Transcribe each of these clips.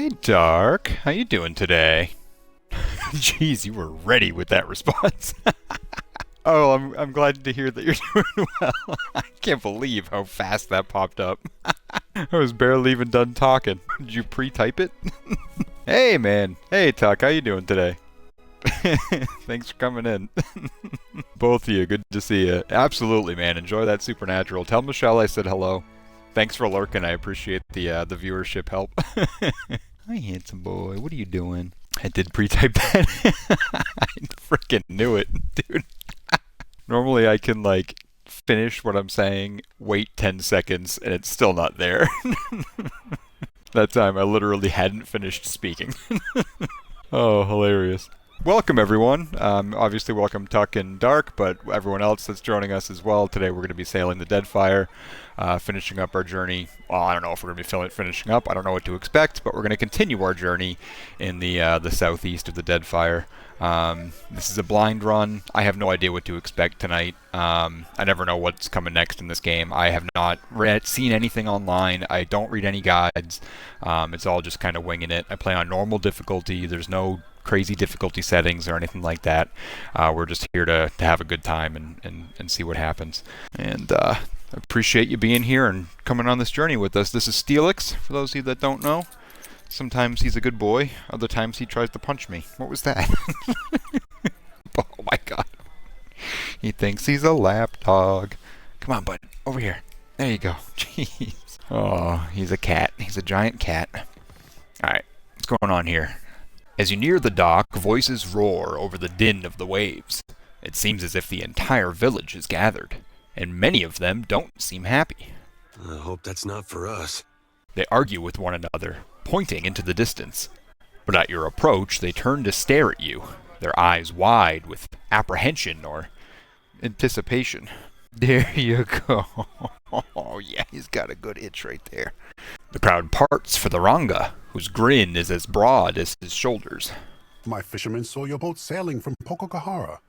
Hey, Dark. How you doing today? Jeez, you were ready with that response. Oh, I'm glad to hear that you're doing well. I can't believe how fast that popped up. I was barely even done talking. Did you pre-type it? Hey, man. Hey, Tuck. How you doing today? Thanks for coming in. Both of you. Good to see you. Absolutely, man. Enjoy that Supernatural. Tell Michelle I said hello. Thanks for lurking. I appreciate the viewership help. Hi, handsome boy. What are you doing? I did pre-type that. I freaking knew it, dude. Normally I can, like, finish what I'm saying, wait 10 seconds, and it's still not there. That time I literally hadn't finished speaking. Oh, hilarious. Welcome, everyone. Obviously, welcome Tuck and Dark, but everyone else that's joining us as well. Today we're going to be sailing the Deadfire, finishing up our journey. Well, I don't know if we're going to be finishing up. I don't know what to expect, but we're going to continue our journey in the southeast of the Deadfire. This is a blind run. I have no idea what to expect tonight. I never know what's coming next in this game. I have not seen anything online. I don't read any guides. It's all just kind of winging it. I play on normal difficulty. There's no crazy difficulty settings or anything like that. We're just here to have a good time and see what happens. And I appreciate you being here and coming on this journey with us. This is Steelyx, for those of you that don't know. Sometimes he's a good boy, other times he tries to punch me. What was that? Oh my god. He thinks he's a lap dog. Come on, bud. Over here. There you go. Jeez. Oh, he's a cat. He's a giant cat. Alright, what's going on here? As you near the dock, voices roar over the din of the waves. It seems as if the entire village is gathered, and many of them don't seem happy. I hope that's not for us. They argue with one another, pointing into the distance. But at your approach, they turn to stare at you, their eyes wide with apprehension or anticipation. There you go. Oh yeah, he's got a good itch right there. The crowd parts for the Ranga, whose grin is as broad as his shoulders. My fishermen saw your boat sailing from Pococahara.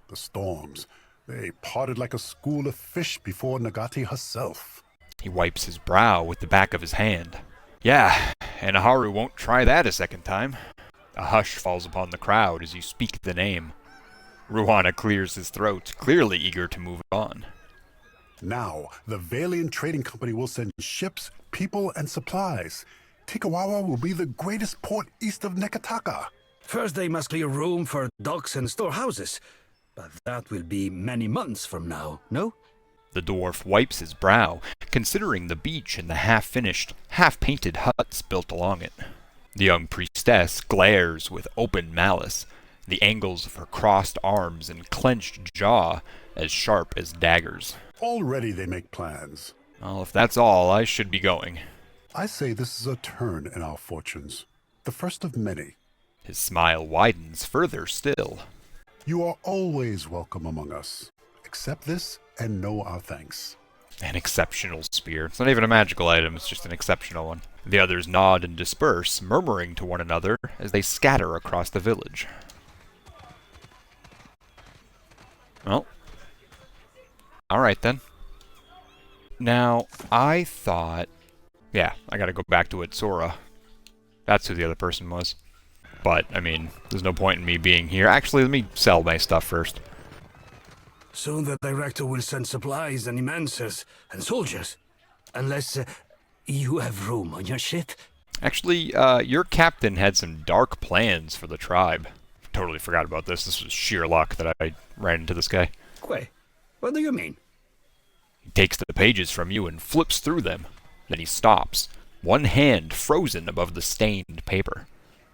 The storms, they parted like a school of fish before Nagati herself. He wipes his brow with the back of his hand. Yeah, and Aharu won't try that a second time. A hush falls upon the crowd as you speak the name. Ruana clears his throat, clearly eager to move on. Now, the Valiant Trading Company will send ships, people, and supplies. Tikawawa will be the greatest port east of Nekataka. First they must clear room for docks and storehouses. But that will be many months from now, no? The dwarf wipes his brow, considering the beach and the half-finished, half-painted huts built along it. The young priestess glares with open malice, the angles of her crossed arms and clenched jaw as sharp as daggers. Already they make plans. Well, if that's all, I should be going. I say this is a turn in our fortunes. The first of many. His smile widens further still. You are always welcome among us. Accept this and know our thanks. An exceptional spear. It's not even a magical item, it's just an exceptional one. The others nod and disperse, murmuring to one another as they scatter across the village. Well. Alright then. Now, I thought... Yeah, I gotta go back to Sora. That's who the other person was. But, I mean, there's no point in me being here. Actually, let me sell my stuff first. Soon the director will send supplies and immensers and soldiers. Unless you have room on your ship. Actually, your captain had some dark plans for the tribe. Totally forgot about this. This was sheer luck that I ran into this guy. Wait, what do you mean? He takes the pages from you and flips through them. Then he stops, one hand frozen above the stained paper.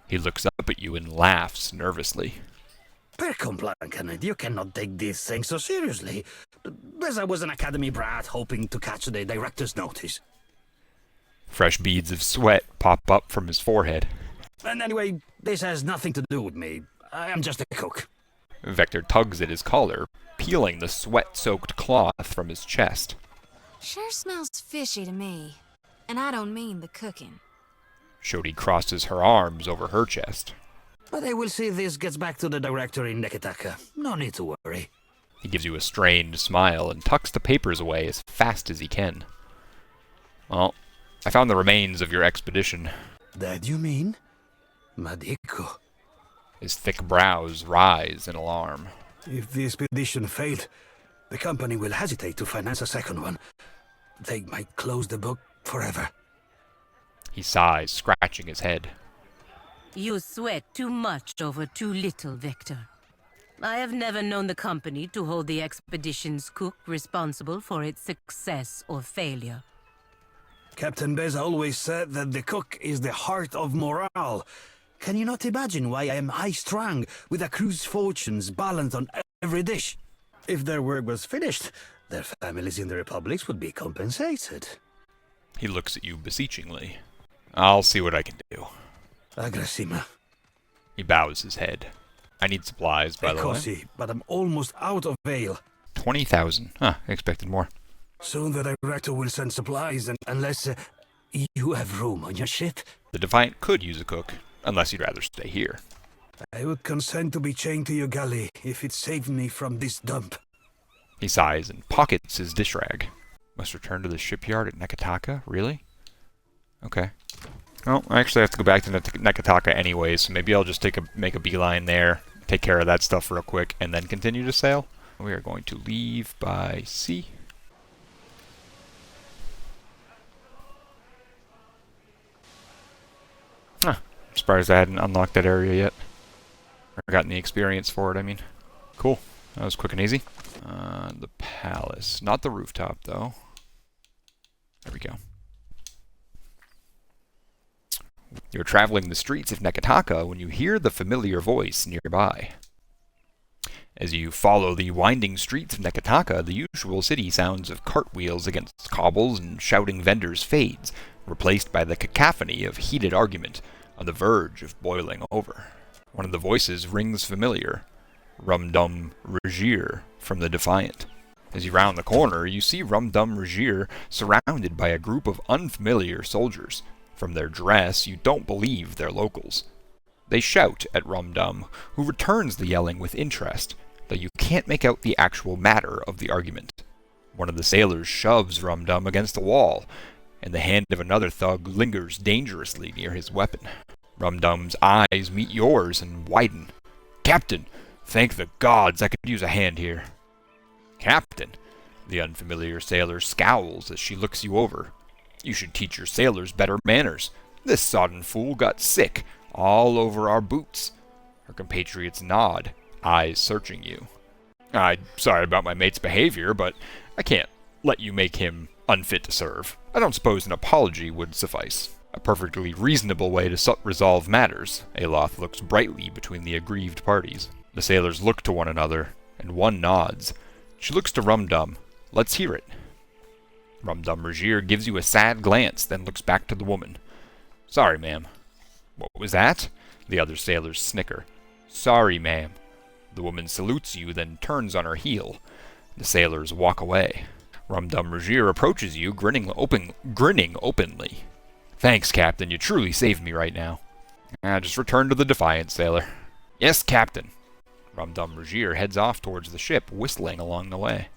He looks up at you and laughs nervously. Percomplancanet, you cannot take this thing so seriously. As I was an academy brat hoping to catch the director's notice. Fresh beads of sweat pop up from his forehead. And anyway, this has nothing to do with me. I am just a cook. Vector tugs at his collar, peeling the sweat-soaked cloth from his chest. Sure smells fishy to me. And I don't mean the cooking. Shodi crosses her arms over her chest. But I will see this gets back to the director in Nekataka. No need to worry. He gives you a strained smile and tucks the papers away as fast as he can. Well, I found the remains of your expedition. That you mean? Madiko. His thick brows rise in alarm. If the expedition failed, the company will hesitate to finance a second one. They might close the book forever. He sighs, scratching his head. You sweat too much over too little, Victor. I have never known the company to hold the expedition's cook responsible for its success or failure. Captain Bez always said that the cook is the heart of morale. Can you not imagine why I am high-strung with a crew's fortunes balanced on every dish? If their work was finished, their families in the republics would be compensated. He looks at you beseechingly. I'll see what I can do. Agressima. He bows his head. I need supplies, by the way. Ecosi, but I'm almost out of ale. 20,000. Huh, I expected more. Soon the director will send supplies, and unless you have room on your ship, The Defiant could use a cook, unless you'd rather stay here. I would consent to be chained to your galley if it saved me from this dump. He sighs and pockets his dish rag. Must return to the shipyard at Nekataka? Really? Okay. Well, I actually have to go back to Nekataka anyways, so maybe I'll just make a beeline there, take care of that stuff real quick, and then continue to sail. We are going to leave by sea. Huh. I'm surprised I hadn't unlocked that area yet. Or gotten the experience for it, I mean. Cool. That was quick and easy. The palace. Not the rooftop, though. There we go. You're traveling the streets of Nekataka when you hear the familiar voice nearby. As you follow the winding streets of Nekataka, the usual city sounds of cartwheels against cobbles and shouting vendors fades, replaced by the cacophony of heated argument on the verge of boiling over. One of the voices rings familiar. Rum-Dum Rajir from the Defiant. As you round the corner, you see Rum-Dum Rajir surrounded by a group of unfamiliar soldiers. From their dress, you don't believe they're locals. They shout at Rum-Dum, who returns the yelling with interest, though you can't make out the actual matter of the argument. One of the sailors shoves Rum-Dum against the wall, and the hand of another thug lingers dangerously near his weapon. Rum-Dum's eyes meet yours and widen. "Captain, thank the gods, I could use a hand here." "Captain," the unfamiliar sailor scowls as she looks you over. "You should teach your sailors better manners. This sodden fool got sick all over our boots." Her compatriots nod, eyes searching you. "I'm sorry about my mate's behavior, but I can't let you make him unfit to serve. I don't suppose an apology would suffice." A perfectly reasonable way to resolve matters. Aloth looks brightly between the aggrieved parties. The sailors look to one another, and one nods. She looks to Rum-Dum. "Let's hear it." Rum-Dum Rajir gives you a sad glance, then looks back to the woman. "Sorry, ma'am." "What was that?" The other sailors snicker. "Sorry, ma'am." The woman salutes you, then turns on her heel. The sailors walk away. Rum-Dum Rajir approaches you, grinning openly. "Thanks, Captain. You truly saved me right now." Just return to the Defiant, sailor." "Yes, Captain." Rum-Dum Rajir heads off towards the ship, whistling along the way.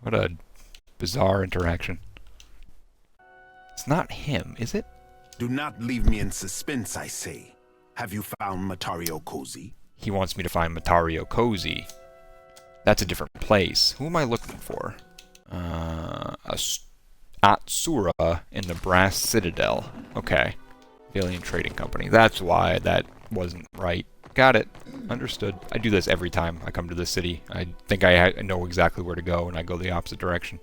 What a bizarre interaction. It's not him, is it? Do not leave me in suspense, I say. Have you found Matario Cozy? He wants me to find Matario Cozy. That's a different place. Who am I looking for? Atsura in the Brass Citadel. Okay. Alien Trading Company. That's why that wasn't right. Got it. Understood. I do this every time I come to this city. I think I know exactly where to go, and I go the opposite direction.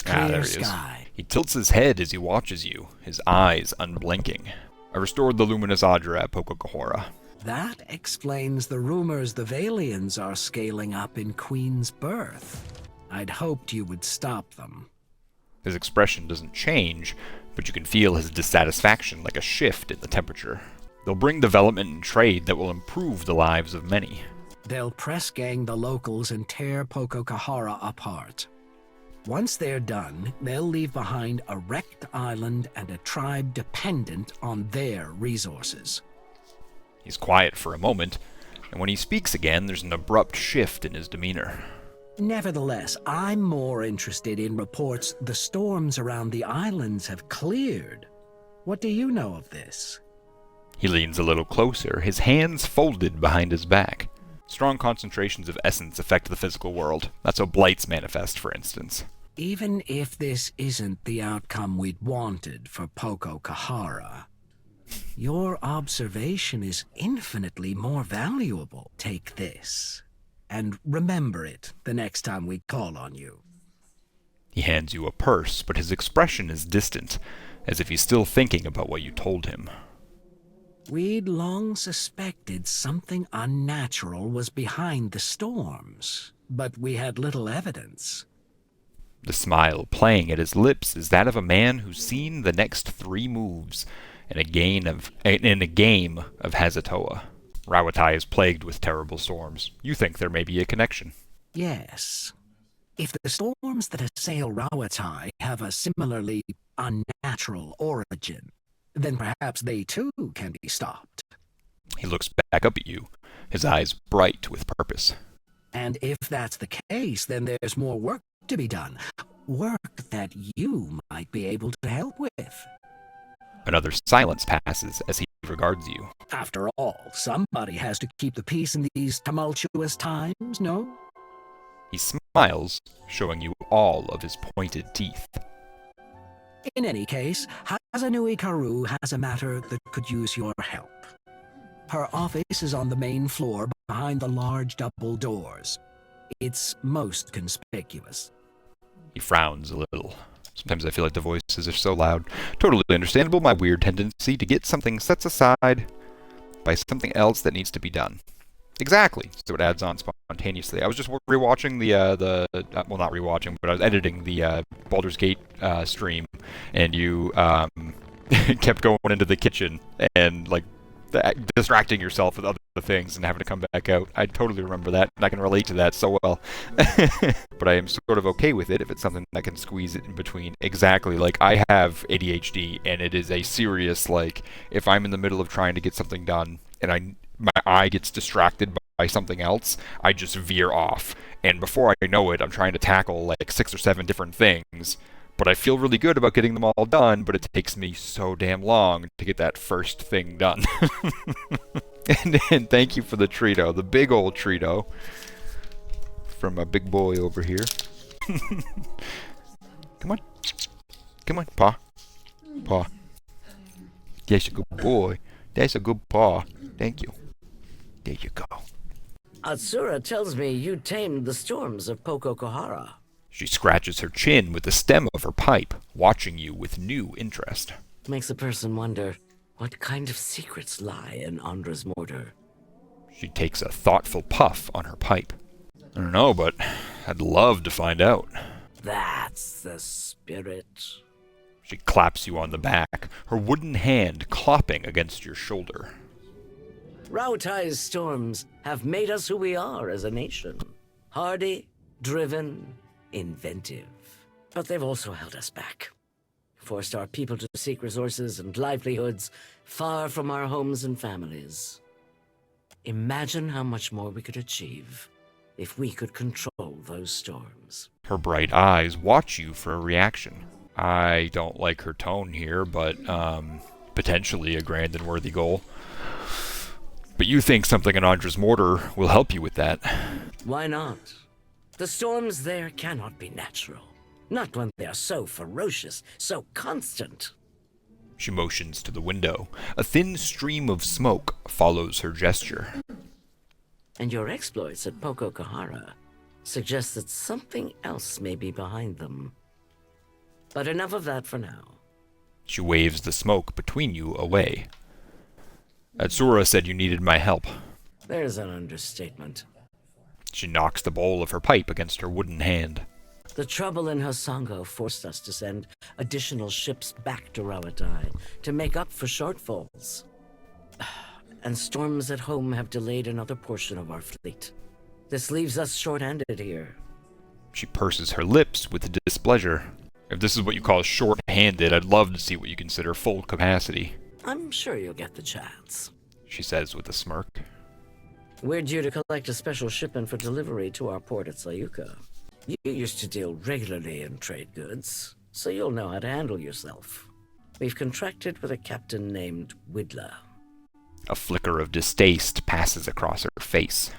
There he is. He tilts his head as he watches you, his eyes unblinking. I restored the luminous Adra at Pococahora. That explains the rumors the Valians are scaling up in Queen's Birth. I'd hoped you would stop them. His expression doesn't change, but you can feel his dissatisfaction like a shift in the temperature. They'll bring development and trade that will improve the lives of many. They'll press gang the locals and tear Pococahora apart. Once they're done, they'll leave behind a wrecked island and a tribe dependent on their resources. He's quiet for a moment, and when he speaks again, there's an abrupt shift in his demeanor. Nevertheless, I'm more interested in reports the storms around the islands have cleared. What do you know of this? He leans a little closer, his hands folded behind his back. Strong concentrations of essence affect the physical world. That's how blights manifest, for instance. Even if this isn't the outcome we'd wanted for Poko Kahara, your observation is infinitely more valuable. Take this, and remember it the next time we call on you. He hands you a purse, but his expression is distant, as if he's still thinking about what you told him. We'd long suspected something unnatural was behind the storms, but we had little evidence. The smile playing at his lips is that of a man who's seen the next 3 moves in a game of Hazatoa. Rawatai is plagued with terrible storms. You think there may be a connection. Yes. If the storms that assail Rawatai have a similarly unnatural origin, then perhaps they too can be stopped. He looks back up at you, his eyes bright with purpose. And if that's the case, then there's more work to be done. Work that you might be able to help with. Another silence passes as he regards you. After all, somebody has to keep the peace in these tumultuous times, no? He smiles, showing you all of his pointed teeth. In any case, Hazanui Karu has a matter that could use your help. Her office is on the main floor behind the large double doors. It's most conspicuous. He frowns a little. Sometimes I feel like the voices are so loud. Totally understandable, my weird tendency to get something set aside by something else that needs to be done. Exactly. So it adds on spontaneously. I was just rewatching well, not rewatching, but I was editing the Baldur's Gate stream, and you kept going into the kitchen and like distracting yourself with other things and having to come back out. I totally remember that, and I can relate to that so well. But I am sort of okay with it if it's something that can squeeze it in between. Exactly. Like, I have ADHD, and it is a serious, like, if I'm in the middle of trying to get something done and my eye gets distracted by something else, I just veer off. And before I know it, I'm trying to tackle like 6 or 7 different things. But I feel really good about getting them all done, but it takes me so damn long to get that first thing done. and thank you for the Trito, the big old Trito, from my big boy over here. Come on. Come on, paw. Paw. That's a good boy. That's a good paw. Thank you. There you go. Atsura tells me you tamed the storms of Poko Kahara. She scratches her chin with the stem of her pipe, watching you with new interest. Makes a person wonder what kind of secrets lie in Andra's mortar. She takes a thoughtful puff on her pipe. I don't know, but I'd love to find out. That's the spirit. She claps you on the back, her wooden hand clopping against your shoulder. Rautai's storms have made us who we are as a nation. Hardy, driven, inventive. But they've also held us back. Forced our people to seek resources and livelihoods far from our homes and families. Imagine how much more we could achieve if we could control those storms. Her bright eyes watch you for a reaction. I don't like her tone here, but potentially a grand and worthy goal. But you think something in Andra's mortar will help you with that. Why not? The storms there cannot be natural. Not when they are so ferocious, so constant. She motions to the window. A thin stream of smoke follows her gesture. And your exploits at Poko Kahara suggest that something else may be behind them. But enough of that for now. She waves the smoke between you away. Atsura said you needed my help. There's an understatement. She knocks the bowl of her pipe against her wooden hand. The trouble in Hosango forced us to send additional ships back to Rawatai to make up for shortfalls. And storms at home have delayed another portion of our fleet. This leaves us short-handed here. She purses her lips with displeasure. If this is what you call short-handed, I'd love to see what you consider full capacity. I'm sure you'll get the chance. She says with a smirk. We're due to collect a special shipment for delivery to our port at Sayuka. You used to deal regularly in trade goods, so you'll know how to handle yourself. We've contracted with a captain named Widler. A flicker of distaste passes across her face.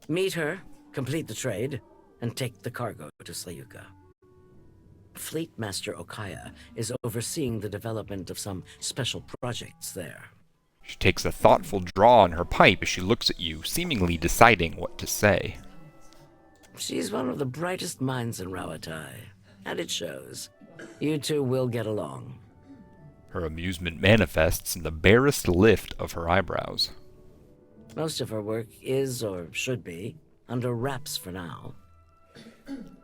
Meet her, complete the trade, and take the cargo to Sayuka. Fleet Master Okaya is overseeing the development of some special projects there. She takes a thoughtful draw on her pipe as she looks at you, seemingly deciding what to say. She's one of the brightest minds in Rawatai, and it shows. You two will get along. Her amusement manifests in the barest lift of her eyebrows. Most of her work is, or should be, under wraps for now.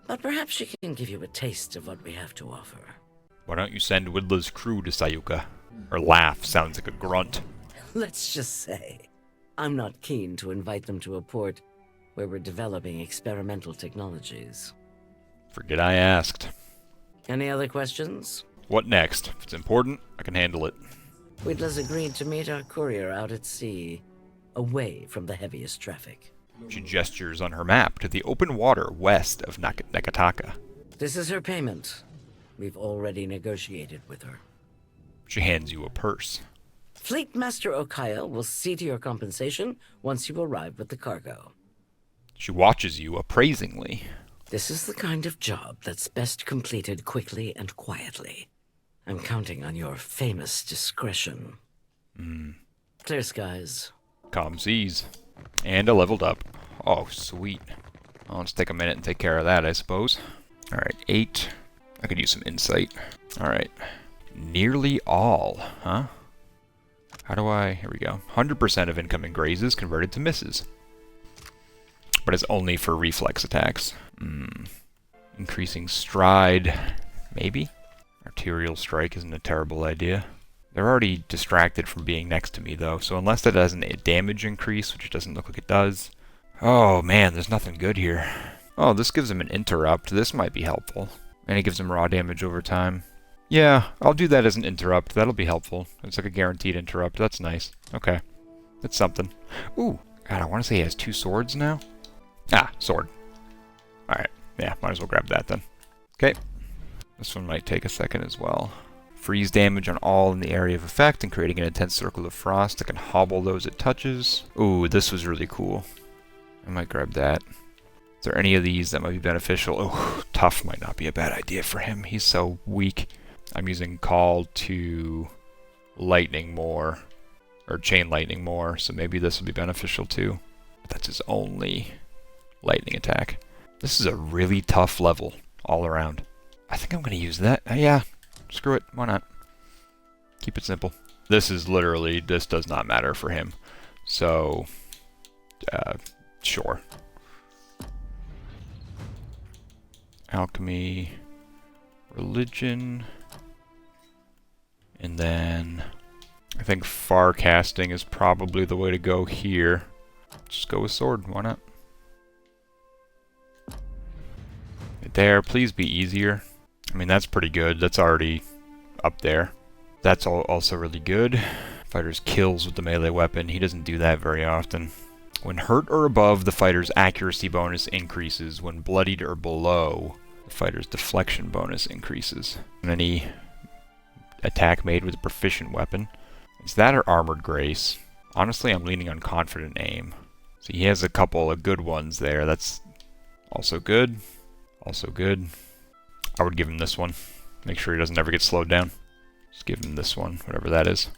But perhaps she can give you a taste of what we have to offer. Why don't you send Widler's crew to Sayuka? Her laugh sounds like a grunt. Let's just say, I'm not keen to invite them to a port where we're developing experimental technologies. Forget I asked. Any other questions? What next? If it's important, I can handle it. Widler's agreed to meet our courier out at sea, away from the heaviest traffic. She gestures on her map to the open water west of Nakataka. This is her payment. We've already negotiated with her. She hands you a purse. Fleet Master Okaya will see to your compensation once you arrive with the cargo. She watches you appraisingly. This is the kind of job that's best completed quickly and quietly. I'm counting on your famous discretion. Clear skies. Calm seas. And a leveled up. Oh, sweet. Well, let's take a minute and take care of that, I suppose. Alright, 8. I could use some insight. Alright. Nearly all, huh? How do I... Here we go. 100% of incoming grazes converted to misses. But it's only for reflex attacks. Increasing stride. Maybe? Arterial strike isn't a terrible idea. They're already distracted from being next to me, though, so unless that has a damage increase, which it doesn't look like it does... Oh, man, there's nothing good here. Oh, this gives him an interrupt. This might be helpful. And it gives him raw damage over time. Yeah, I'll do that as an interrupt. That'll be helpful. It's like a guaranteed interrupt. That's nice. Okay. That's something. Ooh, God, I want to say he has 2 swords now. Ah, sword. Alright, yeah, might as well grab that then. Okay. This one might take a second as well. Freeze damage on all in the area of effect and creating an intense circle of frost that can hobble those it touches. Ooh, this was really cool. I might grab that. Is there any of these that might be beneficial? Oh, tough might not be a bad idea for him. He's so weak. I'm using call to lightning more, or chain lightning more, so maybe this will be beneficial too. But that's his only lightning attack. This is a really tough level all around. I think I'm going to use that. Yeah, screw it. Why not? Keep it simple. This is literally, this does not matter for him. So, sure. Alchemy, religion, and then I think far casting is probably the way to go here. Just go with sword, why not? Right there, please be easier. I mean, that's pretty good. That's already up there. That's also really good. Fighter's kills with the melee weapon. He doesn't do that very often. When hurt or above, the fighter's accuracy bonus increases. When bloodied or below, the fighter's deflection bonus increases. And any attack made with a proficient weapon. Is that or Armored Grace? Honestly, I'm leaning on Confident Aim. So he has a couple of good ones there. That's also good. Also good. I would give him this one. Make sure he doesn't ever get slowed down. Just give him this one, whatever that is.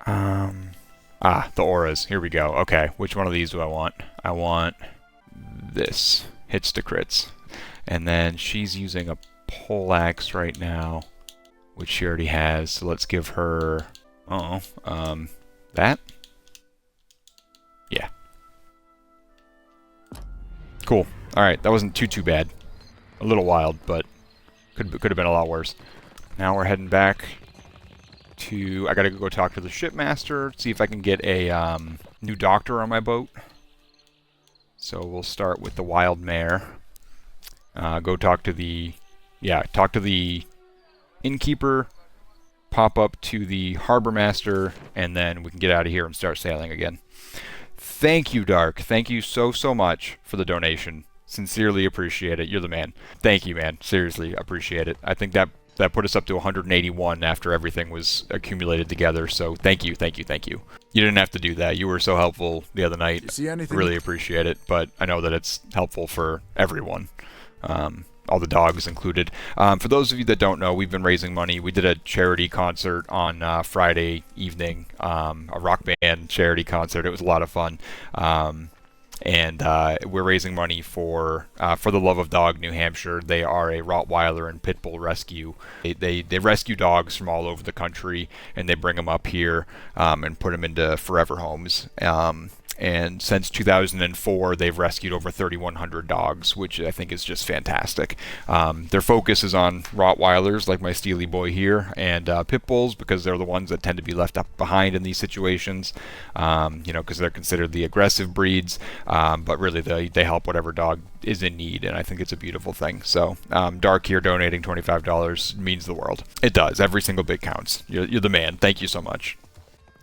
The auras. Here we go. Okay, which one of these do I want? I want this. Hits to crits. And then she's using a poleaxe right now, which she already has. So let's give her... that? Yeah. Cool. Alright, that wasn't too bad. A little wild, but could have been a lot worse. Now we're heading back to... I gotta go talk to the shipmaster, see if I can get a new doctor on my boat. So we'll start with the wild mare. Go talk to the... Yeah, talk to the innkeeper, pop up to the Harbor Master, and then we can get out of here and start sailing again. Thank you, Dark. Thank you so much for the donation. Sincerely appreciate it. You're the man. Thank you, man. Seriously, appreciate it. I think that put us up to 181 after everything was accumulated together. So thank you. You didn't have to do that. You were so helpful the other night. You see anything? Really appreciate it. But I know that it's helpful for everyone. All the dogs included. For those of you that don't know, we've been raising money. We did a charity concert on Friday evening, a rock band charity concert. It was a lot of fun. And we're raising money for the Love of Dog New Hampshire. They are a Rottweiler and Pit Bull rescue. They rescue dogs from all over the country, and they bring them up here and put them into forever homes. And since 2004, they've rescued over 3,100 dogs, which I think is just fantastic. Their focus is on Rottweilers, like my Steely boy here, and Pit Bulls, because they're the ones that tend to be left up behind in these situations, because they're considered the aggressive breeds. But really, they help whatever dog is in need, and I think it's a beautiful thing. So, Dark here donating $25 means the world. It does. Every single bit counts. You're the man. Thank you so much.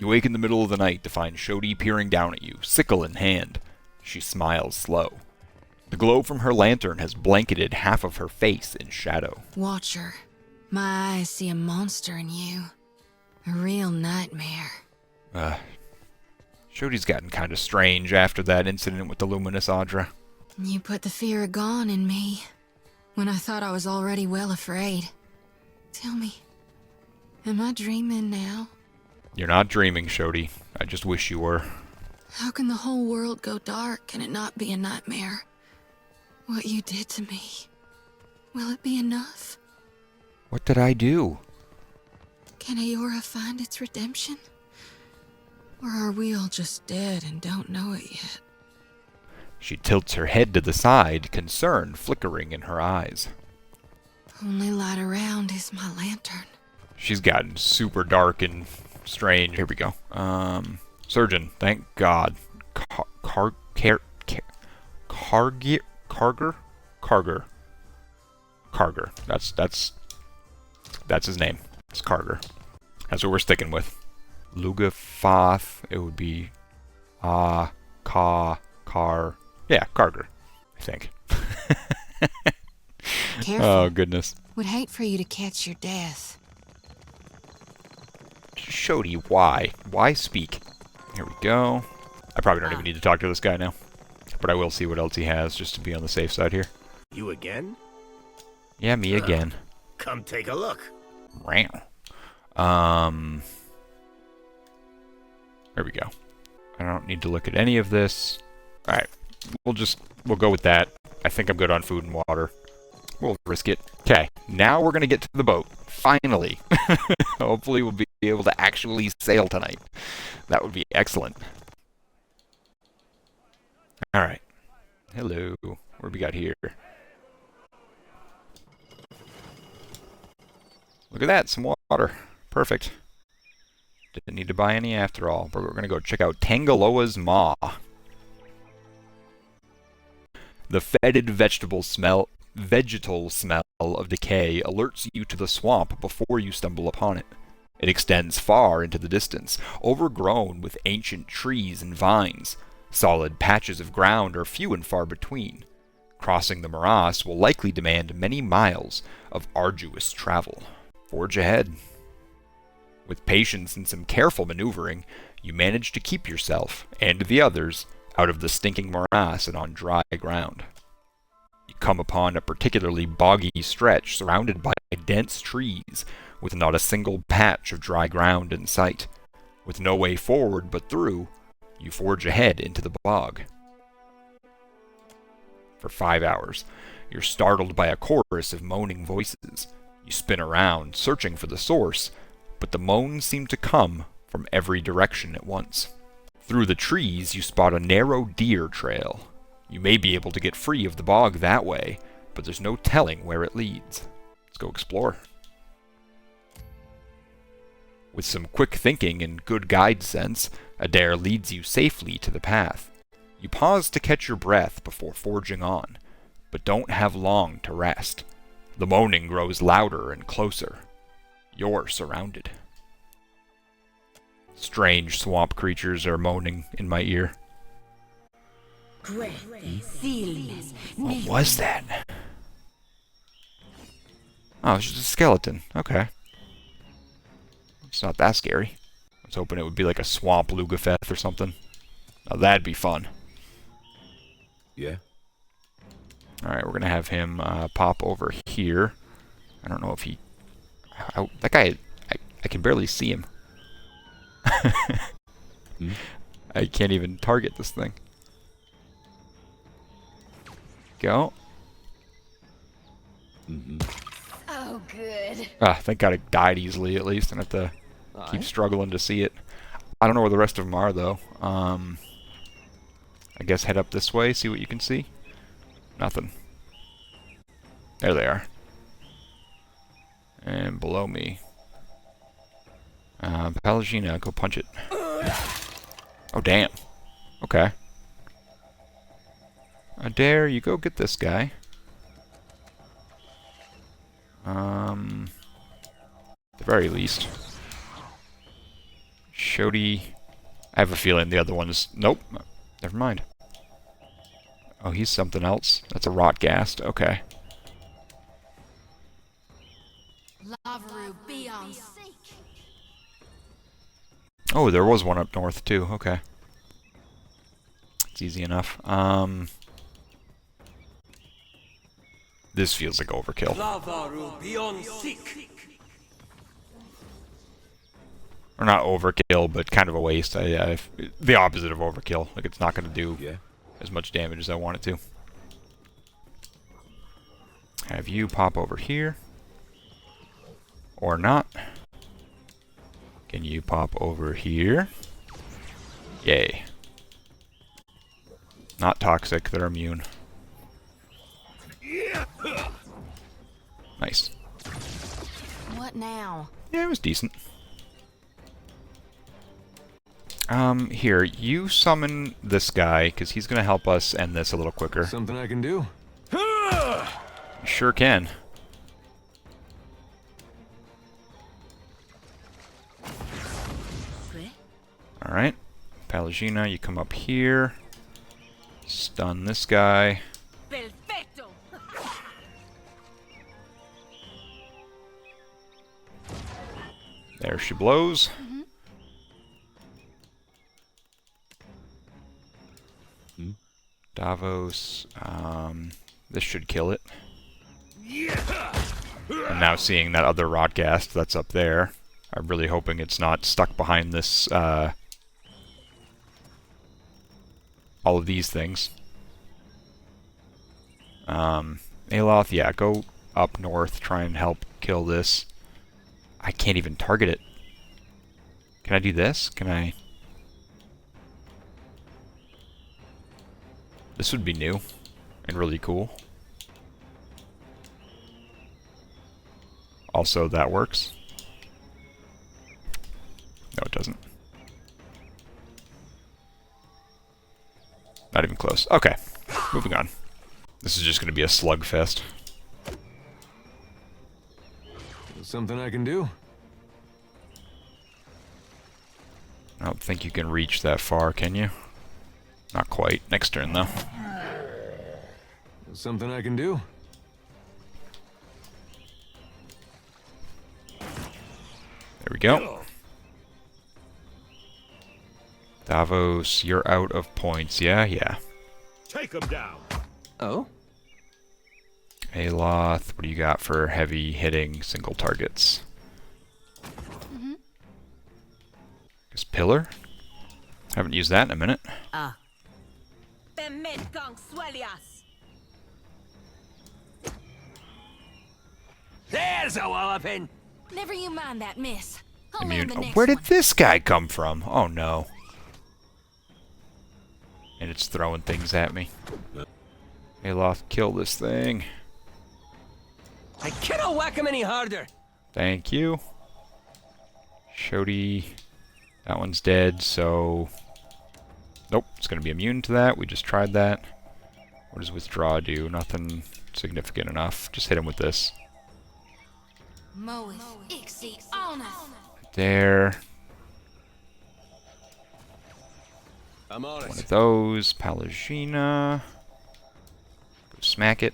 You wake in the middle of the night to find Shodi peering down at you, sickle in hand. She smiles slow. The glow from her lantern has blanketed half of her face in shadow. Watcher, my eyes see a monster in you. A real nightmare. Shodi's gotten kind of strange after that incident with the luminous Audra. You put the fear of gone in me, when I thought I was already well afraid. Tell me, am I dreaming now? You're not dreaming, Shodi. I just wish you were. How can the whole world go dark and it not be a nightmare? What you did to me, will it be enough? What did I do? Can Aora find its redemption? Or are we all just dead and don't know it yet? She tilts her head to the side, concern flickering in her eyes. Only light around is my lantern. She's gotten super dark and strange. Here we go. Surgeon, thank God. Carger. That's his name. It's Carger. That's what we're sticking with. Lugafoth. It would be yeah, Carger, I think. Careful. Oh goodness. Would hate for you to catch your death. Shodi, why? Why speak? Here we go. I probably don't even need to talk to this guy now. But I will see what else he has, just to be on the safe side here. You again? Yeah, me again. Come take a look. There we go. I don't need to look at any of this. Alright, we'll go with that. I think I'm good on food and water. We'll risk it. Okay, now we're gonna get to the boat. Finally. Hopefully we'll be able to actually sail tonight. That would be excellent. Alright. Hello. What do we got here? Look at that, some water. Perfect. Didn't need to buy any after all, but we're gonna go check out Tangaloa's Maw. The fetid vegetal smell of decay alerts you to the swamp before you stumble upon it. It extends far into the distance, overgrown with ancient trees and vines. Solid patches of ground are few and far between. Crossing the morass will likely demand many miles of arduous travel. Forge ahead. With patience and some careful maneuvering, you manage to keep yourself, and the others, out of the stinking morass and on dry ground. You come upon a particularly boggy stretch surrounded by dense trees, with not a single patch of dry ground in sight. With no way forward but through, you forge ahead into the bog. For 5 hours, you're startled by a chorus of moaning voices. You spin around, searching for the source, but the moans seem to come from every direction at once. Through the trees, you spot a narrow deer trail. You may be able to get free of the bog that way, but there's no telling where it leads. Let's go explore. With some quick thinking and good guide sense, Adair leads you safely to the path. You pause to catch your breath before forging on, but don't have long to rest. The moaning grows louder and closer. You're surrounded. Strange swamp creatures are moaning in my ear. What was that? Oh, it's just a skeleton. Okay. It's not that scary. I was hoping it would be like a swamp Lugafeth or something. Now that'd be fun. Yeah. Alright, we're gonna have him pop over here. I don't know if he... that guy... I can barely see him. I can't even target this thing. Go. Oh, good. Ah, thank God it died easily at least. I don't have to keep struggling to see it. I don't know where the rest of them are though. I guess head up this way, see what you can see. Nothing. There they are. And below me. Palagina, go punch it. Oh, damn. Okay. Dare you go get this guy. At the very least. Shody. I have a feeling the other one's... Nope. Never mind. Oh, he's something else. That's a rot-ghast. Okay. Lavaru, be on sync. Oh, there was one up north, too. Okay. It's easy enough. This feels like overkill. Or not overkill, but kind of a waste. The opposite of overkill. Like, it's not going to do as much damage as I want it to. Have you pop over here. Or not. Can you pop over here? Yay. Not toxic, they're immune. Nice. What now? Yeah, it was decent. Here, you summon this guy, because he's going to help us end this a little quicker. Something I can do? You sure can. Alright. Palagina, you come up here. Stun this guy. Perfecto. There she blows. Davos. This should kill it. I'm now seeing that other Rotgast that's up there. I'm really hoping it's not stuck behind this, all of these things. Aloth, yeah, go up north, try and help kill this. I can't even target it. Can I do this? Can I... This would be new and really cool. Also, that works. No, it doesn't. Not even close. Okay, moving on. This is just going to be a slugfest. Something I can do? I don't think you can reach that far, can you? Not quite. Next turn, though. Something I can do? There we go. Davos, you're out of points. Yeah, yeah. Take him down. Oh? Aloth, what do you got for heavy hitting single targets? Guess Pillar? Haven't used that in a minute. There's a walloping! Never you mind that, miss. I'll Immune. land the Oh, next where did one. this guy come from? Oh no. And it's throwing things at me. Aloth, kill this thing. I cannot whack him any harder! Thank you. Shody. That one's dead, so... Nope, it's going to be immune to that. We just tried that. What does withdraw do? Nothing significant enough. Just hit him with this. There. I'm on One it. of those. Palagina. Go smack it.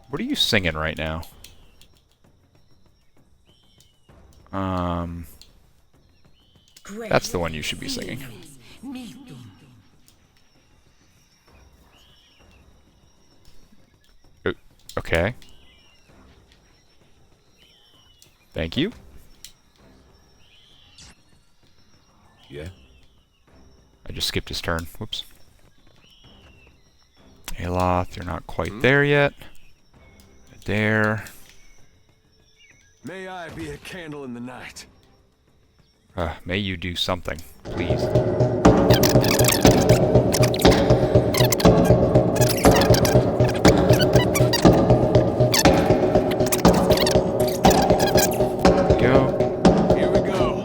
What are you singing right now? That's the one you should be singing. Okay. Thank you. Yeah. I just skipped his turn. Whoops. Aloth, you're not quite there yet. There. May I be a candle in the night. May you do something, please. Here we go.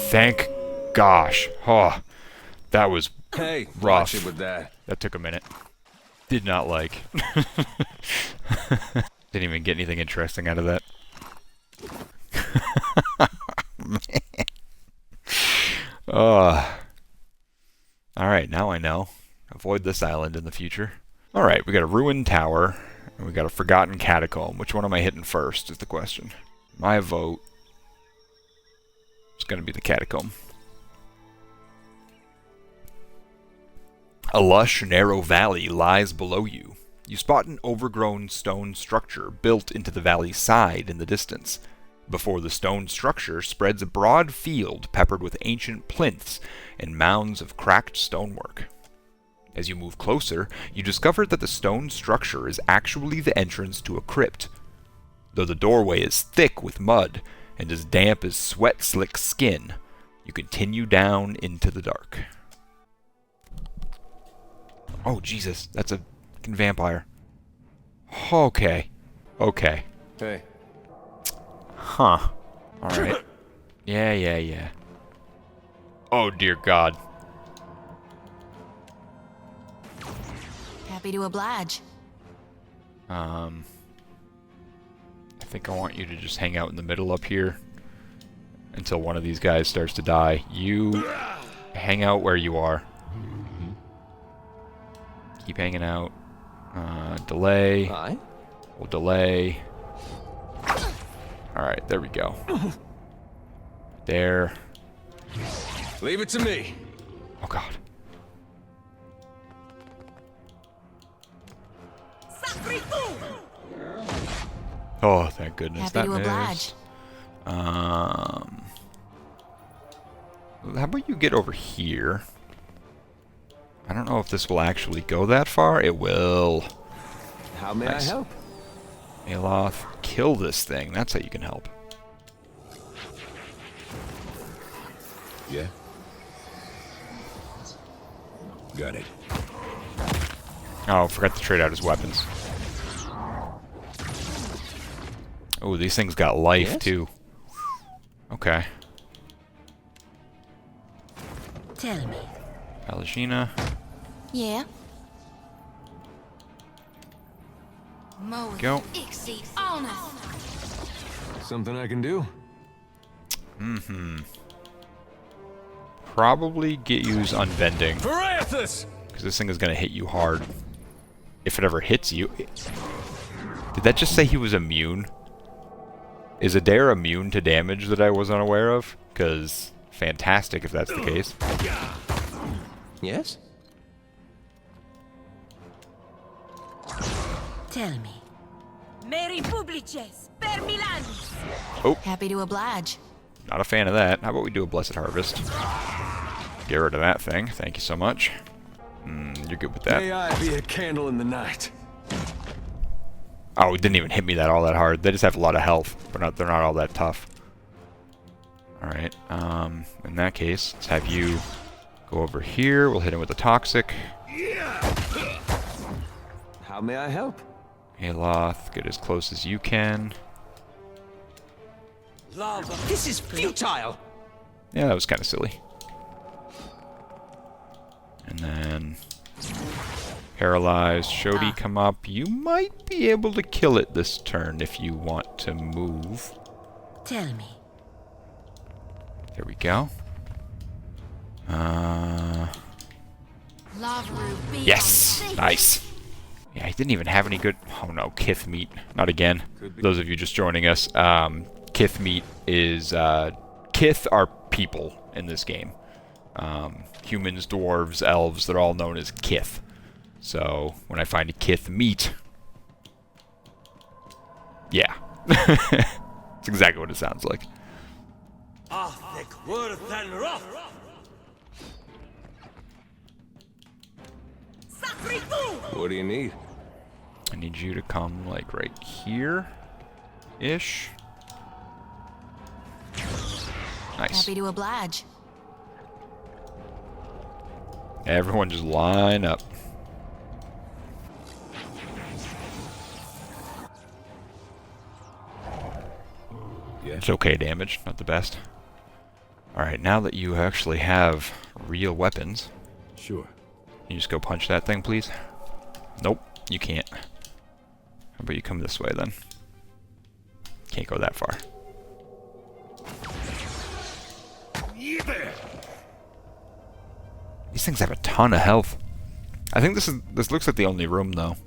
Thank gosh. Oh, that was Hey, rough. watch it with that. That took a minute. Did not like. Didn't even get anything interesting out of that. Man. Alright, now I know. Avoid this island in the future. Alright, we got a ruined tower, and we got a forgotten catacomb. Which one am I hitting first is the question. My vote is going to be the catacomb. A lush, narrow valley lies below you. You spot an overgrown stone structure built into the valley's side in the distance. Before the stone structure spreads a broad field peppered with ancient plinths and mounds of cracked stonework. As you move closer, you discover that the stone structure is actually the entrance to a crypt. Though the doorway is thick with mud and as damp as sweat-slick skin, you continue down into the dark. Oh, Jesus, that's a fucking vampire. Okay. Okay. Hey. Huh. Alright. Yeah. Oh, dear God. Happy to oblige. I think I want you to just hang out in the middle up here until one of these guys starts to die. You hang out where you are. Keep hanging out. Delay. Hi. We'll delay. Alright, there we go. There. Leave it to me. Oh, God. Oh, thank goodness. Happy to that oblige. missed. How about you get over here? I don't know if this will actually go that far. It will. How may Nice. I help? Aloth, kill this thing. That's how you can help. Yeah. Got it. Oh, forgot to trade out his weapons. Oh, these things got life, Yes? too. Okay. Tell me. Palagina. Yeah. Go. Something I can do? Probably get use unbending, Parathis! because this thing is going to hit you hard. If it ever hits you. Did that just say he was immune? Is Adair immune to damage that I was unaware of? Because fantastic if that's the case. Yes? Tell me. Mary Publices, per Milanis. Happy to oblige. Not a fan of that. How about we do a Blessed Harvest? Get rid of that thing. Thank you so much. You're good with that. May I be a candle in the night. Oh, it didn't even hit me all that hard. They just have a lot of health, but they're not all that tough. Alright, in that case, let's have you go over here. We'll hit him with the Toxic. How may I help? Aloth, get as close as you can. This is futile! Yeah, that was kind of silly. And then Paralyzed. Shodi, Ah. come up. You might be able to kill it this turn if you want to move. Tell me. There we go. Yes! Nice. Yeah, he didn't even have any good... Oh no, Kith meat. Not again. Those of you just joining us, Kith meat is... Kith are people in this game. Humans, dwarves, elves, they're all known as Kith. So, when I find a Kith meat... Yeah. It's exactly what it sounds like. What do you need? I need you to come, like, right here-ish. Nice. Happy to oblige. Everyone just line up. Yeah. It's okay damage, not the best. Alright, now that you actually have real weapons, Sure. can you just go punch that thing, please? Nope, you can't. How about you come this way, then? Can't go that far. These things have a ton of health. I think this looks like the only room, though.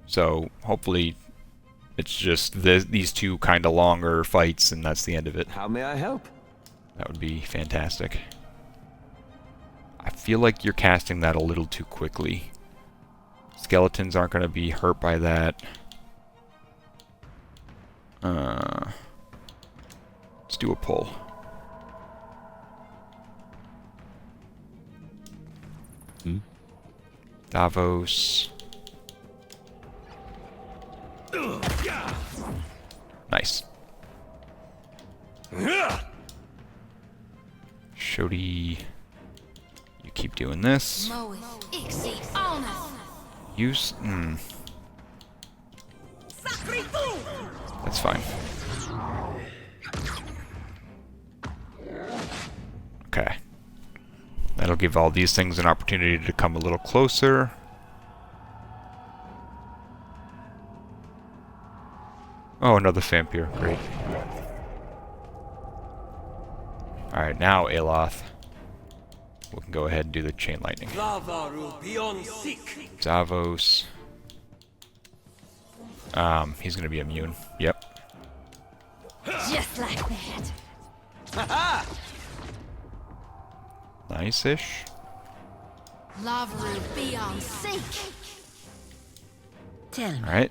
So, hopefully, it's just these two kind of longer fights, and that's the end of it. How may I help? That would be fantastic. I feel like you're casting that a little too quickly. Skeletons aren't going to be hurt by that. Let's do a pull. Davos. Nice. Shodi, you keep doing this. Use. That's fine. Okay. That'll give all these things an opportunity to come a little closer. Oh, another vampire. Great. Alright, now Aloth. We can go ahead and do the chain lightning. Davos. He's gonna be immune. Yep. Just like that. Nice-ish. Lava beyond sink. Tell me. Alright.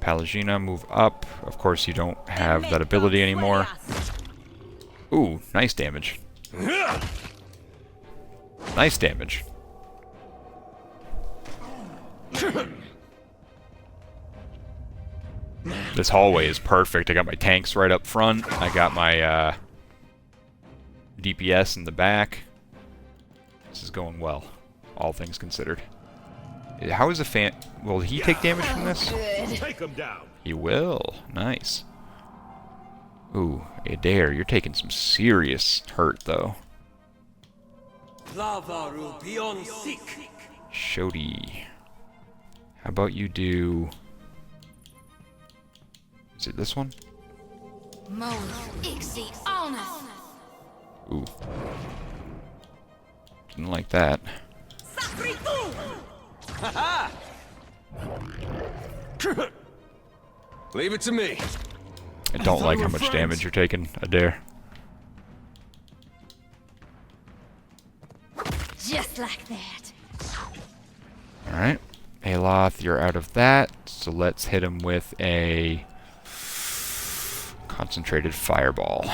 Palagina, move up. Of course, you don't have that ability anymore. Ooh, nice damage. Nice damage. This hallway is perfect. I got my tanks right up front. I got my DPS in the back. This is going well, all things considered. How is a fan... Will he take damage from this? Take him down. He will. Nice. Ooh, Adair, you're taking some serious hurt, though. Shodi. How about you do... Is it this one? Ooh. Didn't like that. Leave it to me. I don't like how much damage you're taking, Adair. Just like that. Alright. Aloth, you're out of that. So let's hit him with a concentrated fireball.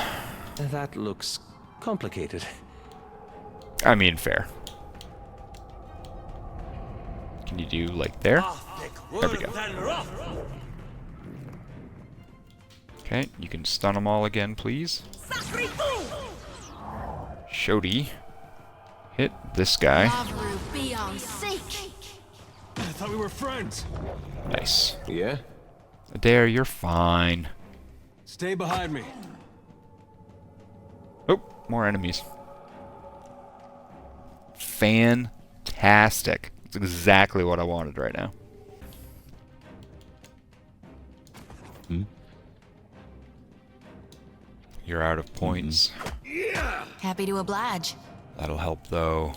That looks complicated. I mean, fair. Can you do, like, there? There we go. Okay, you can stun them all again, please. Shodi. Hit this guy. I thought we were friends. Nice. Yeah? Adair, you're fine. Stay behind me. Oh, more enemies. Fantastic. That's exactly what I wanted right now. You're out of points. Happy to oblige. That'll help, though.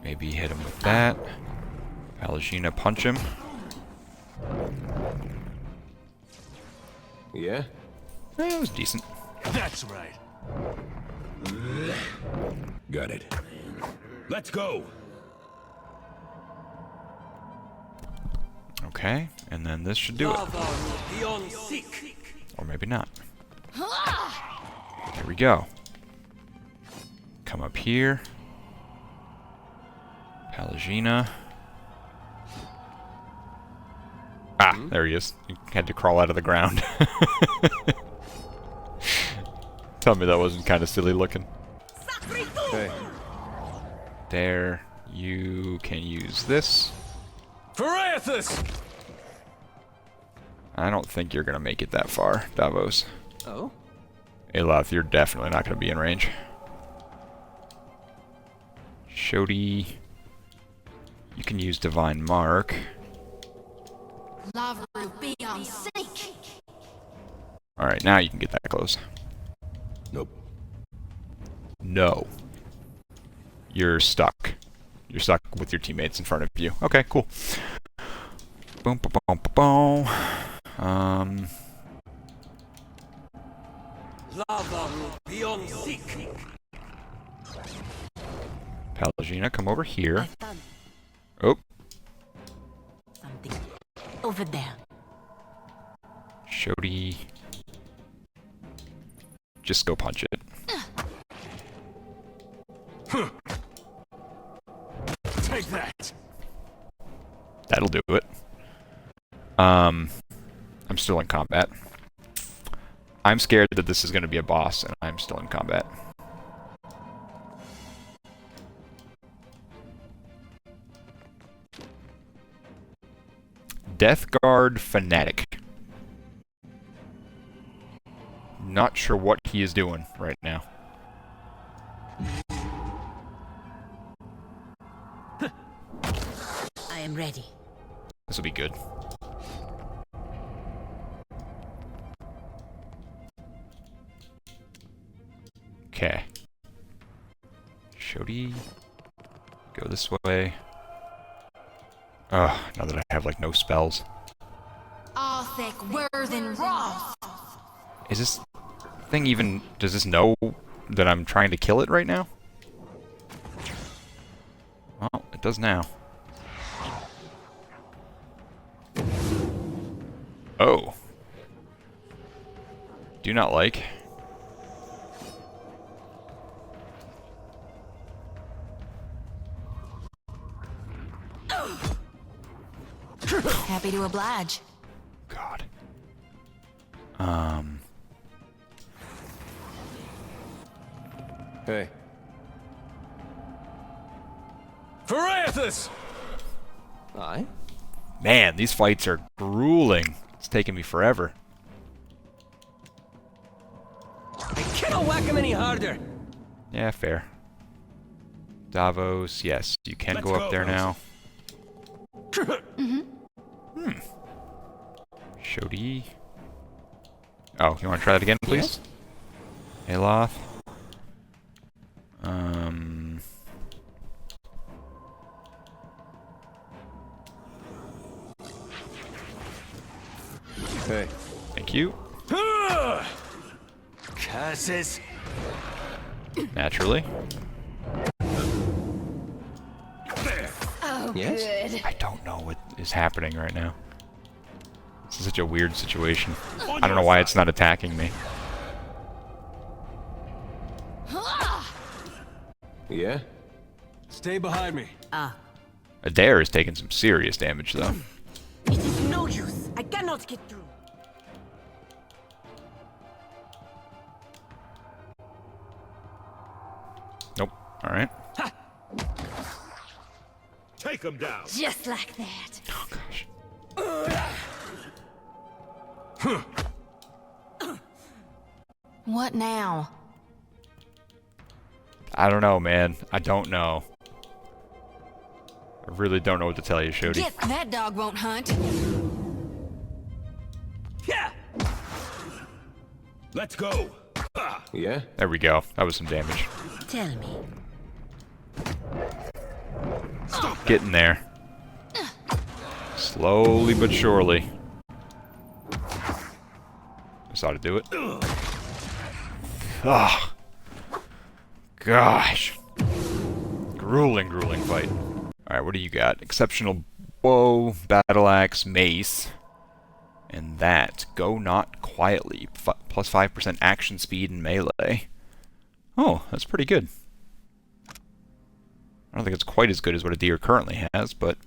Maybe hit him with that. Pallegina, punch him. Yeah? That was decent. That's right. Got it. Let's go. Okay, and then this should do it. Or maybe not. There we go. Come up here. Pallegina. Ah, there he is. He had to crawl out of the ground. Tell me that wasn't kind of silly looking. Hey. There. You can use this. Pharaothus! I don't think you're going to make it that far, Davos. Oh? Aloud, you're definitely not going to be in range. Shodi. You can use Divine Mark. Love will be on sync. Alright, now you can get that close. Nope. No. You're stuck. You're stuck with your teammates in front of you. Okay, cool. Boom, boom, boom, boom, boom. Pallegina, come over here. Oh. Something over there. Shodi. Just go punch it. Take that. That'll do it. I'm still in combat. I'm scared that this is going to be a boss, and I'm still in combat. Death Guard Fanatic. Not sure what he is doing right now. I am ready. This will be good. Okay. Shodi. Go this way. Ugh, now that I have, like, no spells. Arthek Worthen Roth. Is this thing even... Does this know that I'm trying to kill it right now? Well, it does now. Oh. Do not like. Happy to oblige. God. Hey. Pharaothus! Aye? Man, these fights are grueling. It's taking me forever. I cannot whack him any harder. Yeah, fair. Davos, yes, you can Let's go up go, there now. Mm-hmm. Shodi. Oh, you want to try that again, please? Yes. Aloth. Hey. Thank you. Curses. Naturally. Oh, Yes? good. I don't know what is happening right now. This is such a weird situation. I don't know why it's not attacking me. Yeah? Stay behind me. Adair is taking some serious damage, though. It is no use. I cannot get through. Nope. Alright. Take him down. Just like that. Oh, gosh. What now? I don't know, man. I don't know. I really don't know what to tell you, Shody. Get that dog won't hunt. Yeah. Let's go. Yeah? There we go. That was some damage. Tell me. Getting there. Slowly but surely. Just ought to do it. Ah. Gosh. Grueling, grueling fight. Alright, what do you got? Exceptional bow, battle axe, mace. And that. Go not quietly. Plus 5% action speed and melee. Oh, that's pretty good. I don't think it's quite as good as what a deer currently has, but...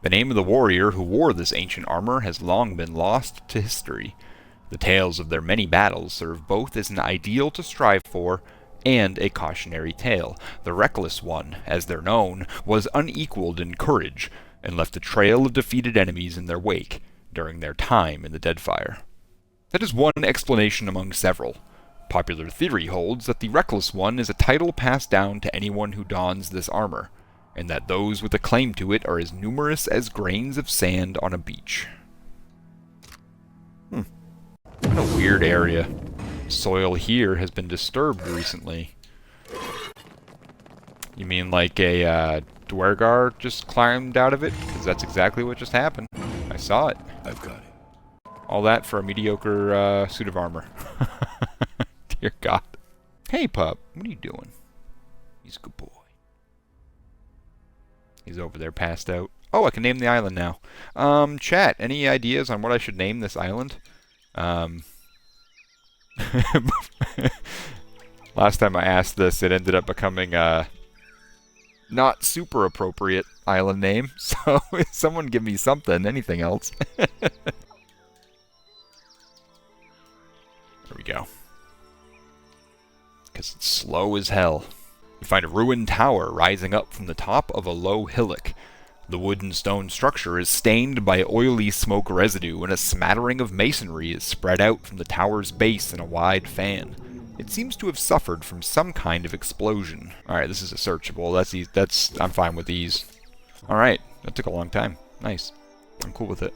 The name of the warrior who wore this ancient armor has long been lost to history. The tales of their many battles serve both as an ideal to strive for and a cautionary tale. The Reckless One, as they're known, was unequaled in courage and left a trail of defeated enemies in their wake during their time in the Deadfire. That is one explanation among several. Popular theory holds that the Reckless One is a title passed down to anyone who dons this armor, and that those with a claim to it are as numerous as grains of sand on a beach. What a weird area. Soil here has been disturbed recently. You mean like a Dwergar just climbed out of it? Because that's exactly what just happened. I saw it. I've got it. All that for a mediocre suit of armor. Dear God. Hey, pup. What are you doing? He's a good boy. He's over there passed out. Oh, I can name the island now. Chat, any ideas on what I should name this island? Last time I asked this, it ended up becoming a not super appropriate island name. So, someone give me something, anything else. There we go. Because it's slow as hell. You find a ruined tower rising up from the top of a low hillock. The wood and stone structure is stained by oily smoke residue, and a smattering of masonry is spread out from the tower's base in a wide fan. It seems to have suffered from some kind of explosion. Alright, this is a searchable. I'm fine with these. Alright, that took a long time. Nice. I'm cool with it.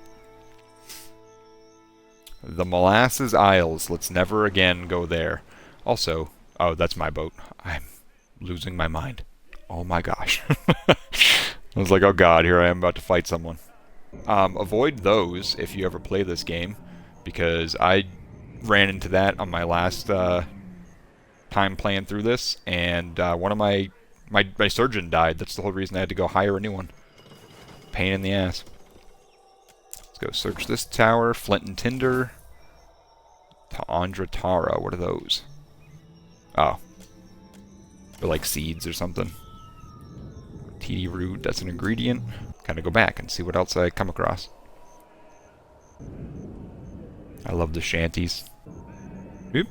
The Molasses Isles. Let's never again go there. Also, oh, that's my boat. I'm losing my mind. Oh my gosh. I was like, oh god, here I am about to fight someone. Avoid those if you ever play this game, because I ran into that on my last time playing through this, and one of my surgeon died. That's the whole reason I had to go hire a new one. Pain in the ass. Let's go search this tower. Flint and Tinder. Taandra Tara. What are those? Oh. They're like seeds or something. TD root, that's an ingredient. Kind of go back and see what else I come across. I love the shanties. Oop.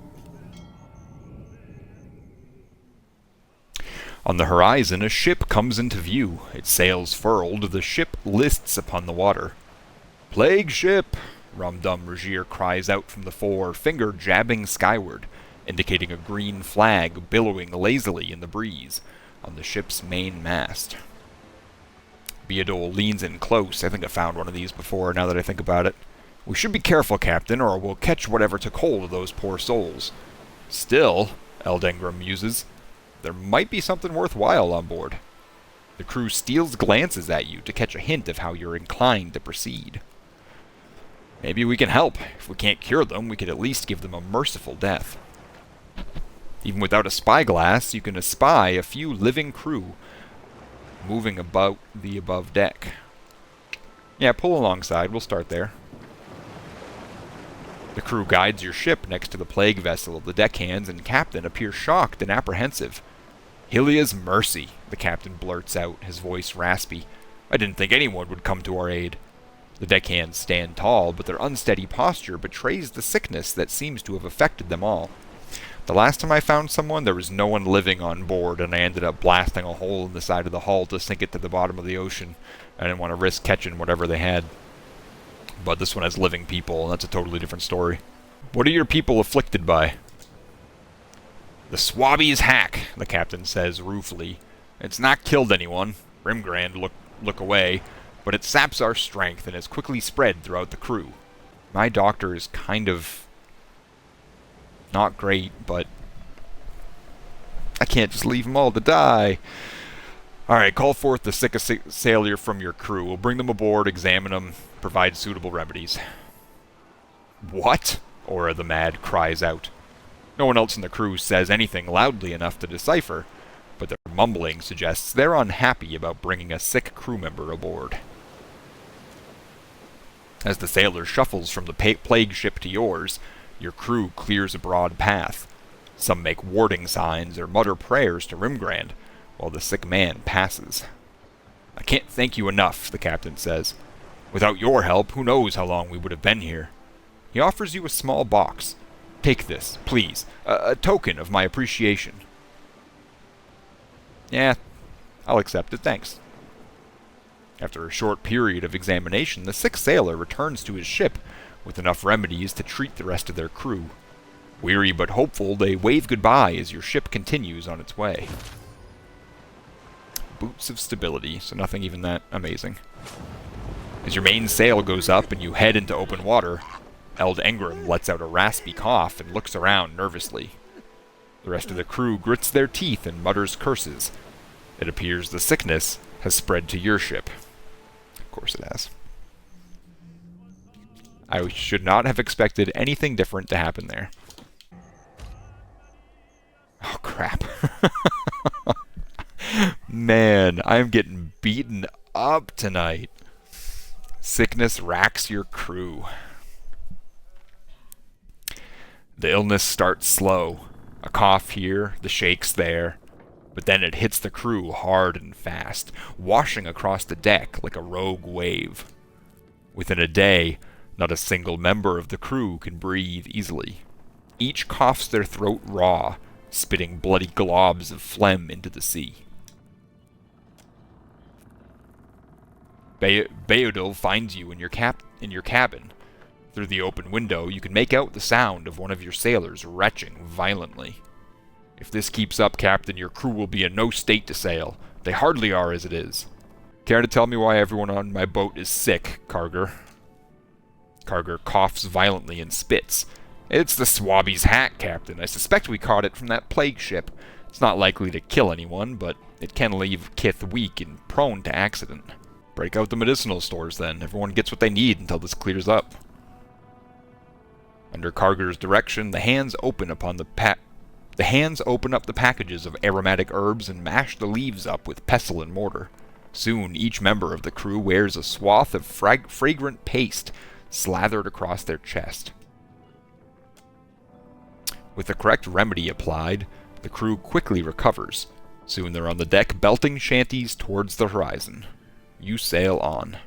On the horizon, a ship comes into view. Its sails furled, the ship lists upon the water. Plague ship! Rumdum Regier cries out from the fore, finger jabbing skyward, indicating a green flag billowing lazily in the breeze on the ship's main mast. Beadol leans in close. I think I found one of these before, now that I think about it. We should be careful, Captain, or we'll catch whatever took hold of those poor souls. Still, Eldengram muses, there might be something worthwhile on board. The crew steals glances at you to catch a hint of how you're inclined to proceed. Maybe we can help. If we can't cure them, we could at least give them a merciful death. Even without a spyglass, you can espy a few living crew moving about the above deck. Yeah, pull alongside. We'll start there. The crew guides your ship next to the plague vessel. The deckhands and captain appear shocked and apprehensive. Hylia's mercy, the captain blurts out, his voice raspy. I didn't think anyone would come to our aid. The deckhands stand tall, but their unsteady posture betrays the sickness that seems to have affected them all. The last time I found someone, there was no one living on board, and I ended up blasting a hole in the side of the hull to sink it to the bottom of the ocean. I didn't want to risk catching whatever they had. But this one has living people, and that's a totally different story. What are your people afflicted by? The Swabby's hack, the captain says ruefully. It's not killed anyone. Rimgrand look away, but it saps our strength and is quickly spread throughout the crew. My doctor is kind of not great, but I can't just leave them all to die. Alright, call forth the sickest sailor from your crew. We'll bring them aboard, examine them, provide suitable remedies. What? Aura the Mad cries out. No one else in the crew says anything loudly enough to decipher, but their mumbling suggests they're unhappy about bringing a sick crew member aboard. As the sailor shuffles from the plague ship to yours, your crew clears a broad path. Some make warding signs or mutter prayers to Rimgrand, while the sick man passes. I can't thank you enough, the captain says. Without your help, who knows how long we would have been here. He offers you a small box. Take this, please, a token of my appreciation. Yeah, I'll accept it, thanks. After a short period of examination, the sick sailor returns to his ship with enough remedies to treat the rest of their crew. Weary but hopeful, they wave goodbye as your ship continues on its way. Boots of stability, so nothing even that amazing. As your main sail goes up and you head into open water, Eld Engram lets out a raspy cough and looks around nervously. The rest of the crew grits their teeth and mutters curses. It appears the sickness has spread to your ship. Of course it has. I should not have expected anything different to happen there. Oh, crap. Man, I'm getting beaten up tonight. Sickness racks your crew. The illness starts slow. A cough here, the shakes there. But then it hits the crew hard and fast, washing across the deck like a rogue wave. Within a day, not a single member of the crew can breathe easily. Each coughs their throat raw, spitting bloody globs of phlegm into the sea. Beodil finds you in your cabin. Through the open window, you can make out the sound of one of your sailors retching violently. If this keeps up, Captain, your crew will be in no state to sail. They hardly are as it is. Care to tell me why everyone on my boat is sick, Karger? Karger coughs violently and spits. It's the Swabby's hat, Captain. I suspect we caught it from that plague ship. It's not likely to kill anyone, but it can leave Kith weak and prone to accident. Break out the medicinal stores, then. Everyone gets what they need until this clears up. Under Karger's direction, the hands open up the packages of aromatic herbs and mash the leaves up with pestle and mortar. Soon, each member of the crew wears a swath of fragrant paste slathered across their chest. With the correct remedy applied, the crew quickly recovers. Soon they're on the deck, belting shanties towards the horizon. You sail on.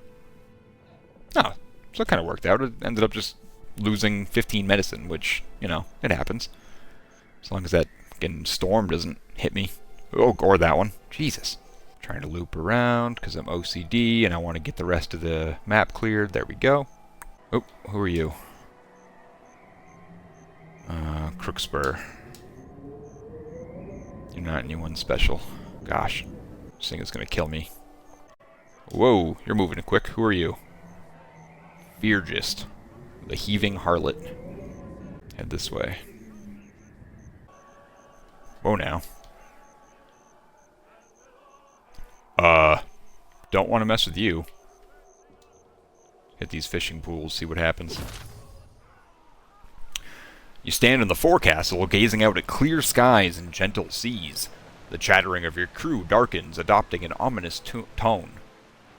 Oh, so it kind of worked out. It ended up just losing 15 medicine, which, you know, it happens. As long as that fucking storm doesn't hit me. Oh, or that one. Jesus. Trying to loop around because I'm OCD and I want to get the rest of the map cleared. There we go. Oh, who are you? Crookspur. You're not anyone special. Gosh. This thing is going to kill me. Whoa, you're moving quick. Who are you? Feargist. The heaving harlot. Head this way. Whoa now. Don't want to mess with you. Hit these fishing pools, see what happens. You stand in the forecastle, gazing out at clear skies and gentle seas. The chattering of your crew darkens, adopting an ominous tone.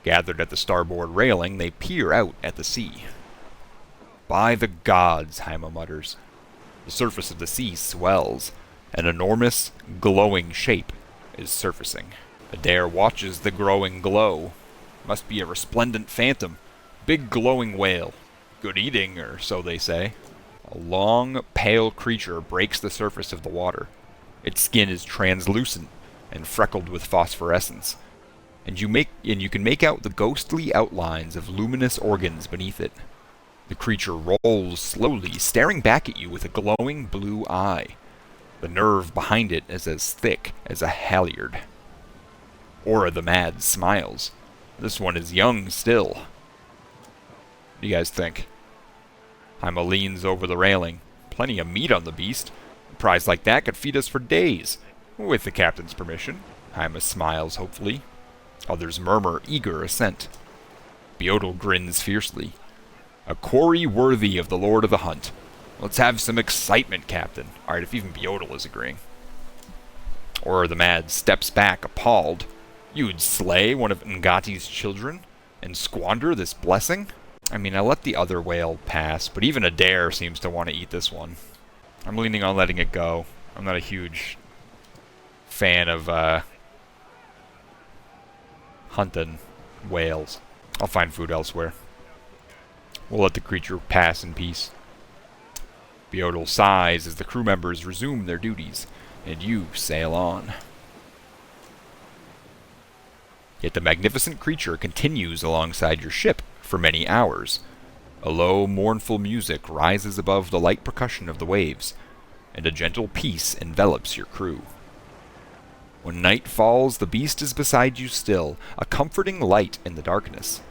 Gathered at the starboard railing, they peer out at the sea. By the gods, Haima mutters. The surface of the sea swells. An enormous, glowing shape is surfacing. Adair watches the growing glow. Must be a resplendent phantom. Big glowing whale. Good eating, or so they say. A long, pale creature breaks the surface of the water. Its skin is translucent and freckled with phosphorescence. And you can make out the ghostly outlines of luminous organs beneath it. The creature rolls slowly, staring back at you with a glowing blue eye. The nerve behind it is as thick as a halyard. Aura the Mad smiles. This one is young still. What do you guys think? Haima leans over the railing. Plenty of meat on the beast. A prize like that could feed us for days. With the captain's permission. Haima smiles hopefully. Others murmur eager assent. Beodle grins fiercely. A quarry worthy of the Lord of the Hunt. Let's have some excitement, Captain. Alright, if even Beodle is agreeing. Or the Mad steps back, appalled. You'd slay one of Ngati's children? And squander this blessing? I mean, I let the other whale pass, but even Adair seems to want to eat this one. I'm leaning on letting it go. I'm not a huge fan of, hunting whales. I'll find food elsewhere. We'll let the creature pass in peace. Beodle sighs as the crew members resume their duties, and you sail on. Yet the magnificent creature continues alongside your ship for many hours. A low, mournful music rises above the light percussion of the waves, and a gentle peace envelops your crew. When night falls, the beast is beside you still, a comforting light in the darkness.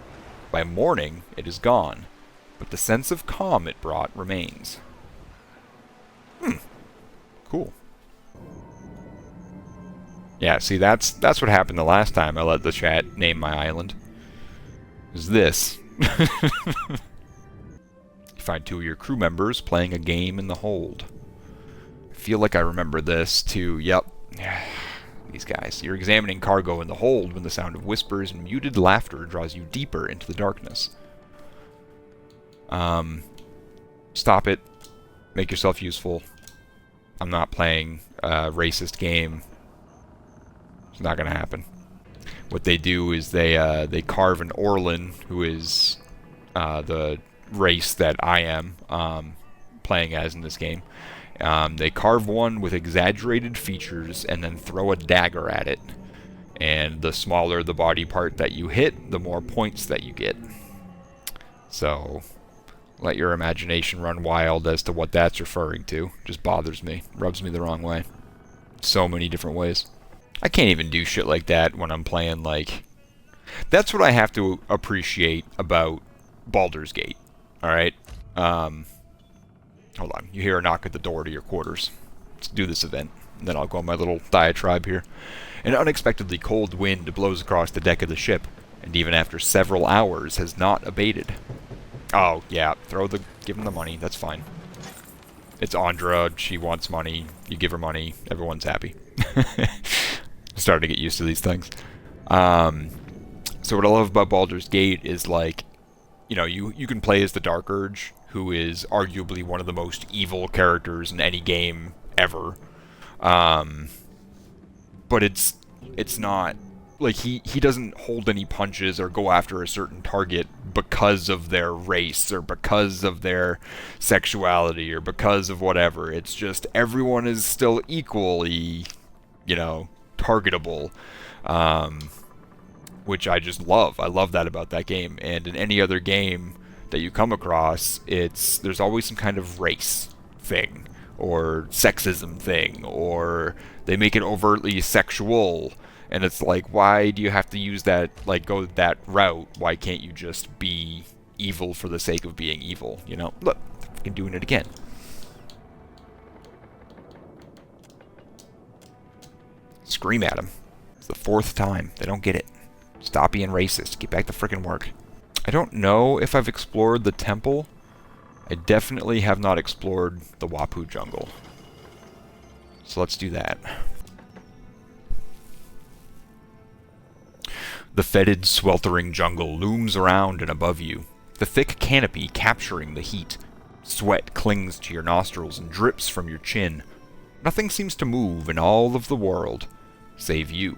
By morning, it is gone, but the sense of calm it brought remains. Cool. Yeah, see, that's what happened the last time I let the chat name my island. Is this. You find two of your crew members playing a game in the hold. I feel like I remember this too. Yep. These guys. You're examining cargo in the hold when the sound of whispers and muted laughter draws you deeper into the darkness. Stop it. Make yourself useful. I'm not playing a racist game. It's not going to happen. What they do is they carve an Orlan, who is the race that I am playing as in this game. They carve one with exaggerated features and then throw a dagger at it. And the smaller the body part that you hit, the more points that you get. So, let your imagination run wild as to what that's referring to. Just bothers me. Rubs me the wrong way. So many different ways. I can't even do shit like that when I'm playing, like... That's what I have to appreciate about Baldur's Gate. Alright? Hold on. You hear a knock at the door to your quarters. Let's do this event. And then I'll go on my little diatribe here. An unexpectedly cold wind blows across the deck of the ship, and even after several hours has not abated. Oh, yeah. Give him the money. That's fine. It's Andra. She wants money. You give her money. Everyone's happy. Starting to get used to these things. So what I love about Baldur's Gate is, like, you know, you can play as the Dark Urge, who is arguably one of the most evil characters in any game ever. But it's not like he doesn't hold any punches or go after a certain target because of their race or because of their sexuality or because of whatever. It's just everyone is still equally, you know, targetable, which I just love. I love that about that game. And in any other game that you come across, there's always some kind of race thing or sexism thing, or they make it overtly sexual, and it's like, why do you have to use that, like, go that route? Why can't you just be evil for the sake of being evil, you know? Look, I'm doing it again. Scream at them. It's the fourth time. They don't get it. Stop being racist. Get back to frickin' work. I don't know if I've explored the temple. I definitely have not explored the Wapu jungle. So let's do that. The fetid, sweltering jungle looms around and above you, the thick canopy capturing the heat. Sweat clings to your nostrils and drips from your chin. Nothing seems to move in all of the world, save you.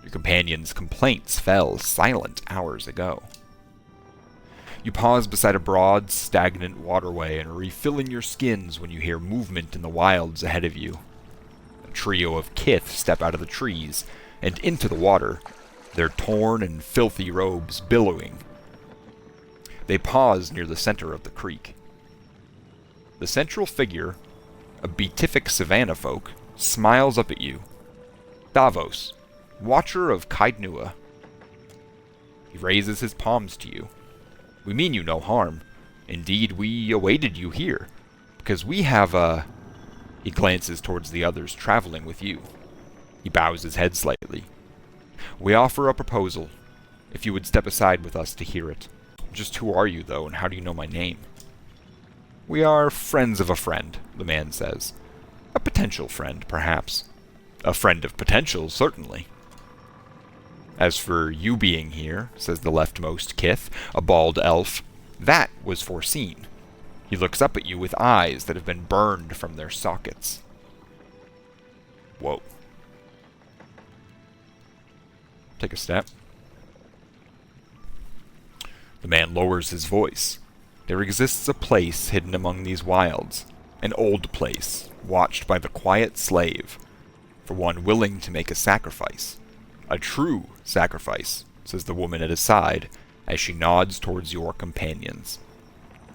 Your companion's complaints fell silent hours ago. You pause beside a broad, stagnant waterway and are refilling your skins when you hear movement in the wilds ahead of you. A trio of kith step out of the trees and into the water, their torn and filthy robes billowing. They pause near the center of the creek. The central figure, a beatific savannah folk, smiles up at you. Davos, Watcher of Kaidnua. He raises his palms to you. We mean you no harm. Indeed, we awaited you here, because we have a... He glances towards the others traveling with you. He bows his head slightly. We offer a proposal, if you would step aside with us to hear it. Just who are you, though, and how do you know my name? We are friends of a friend, the man says. A potential friend, perhaps. A friend of potential, certainly. As for you being here, says the leftmost kith, a bald elf, that was foreseen. He looks up at you with eyes that have been burned from their sockets. Whoa. Take a step. The man lowers his voice. There exists a place hidden among these wilds, an old place, watched by the quiet slave, for one willing to make a sacrifice. A true sacrifice, says the woman at his side, as she nods towards your companions.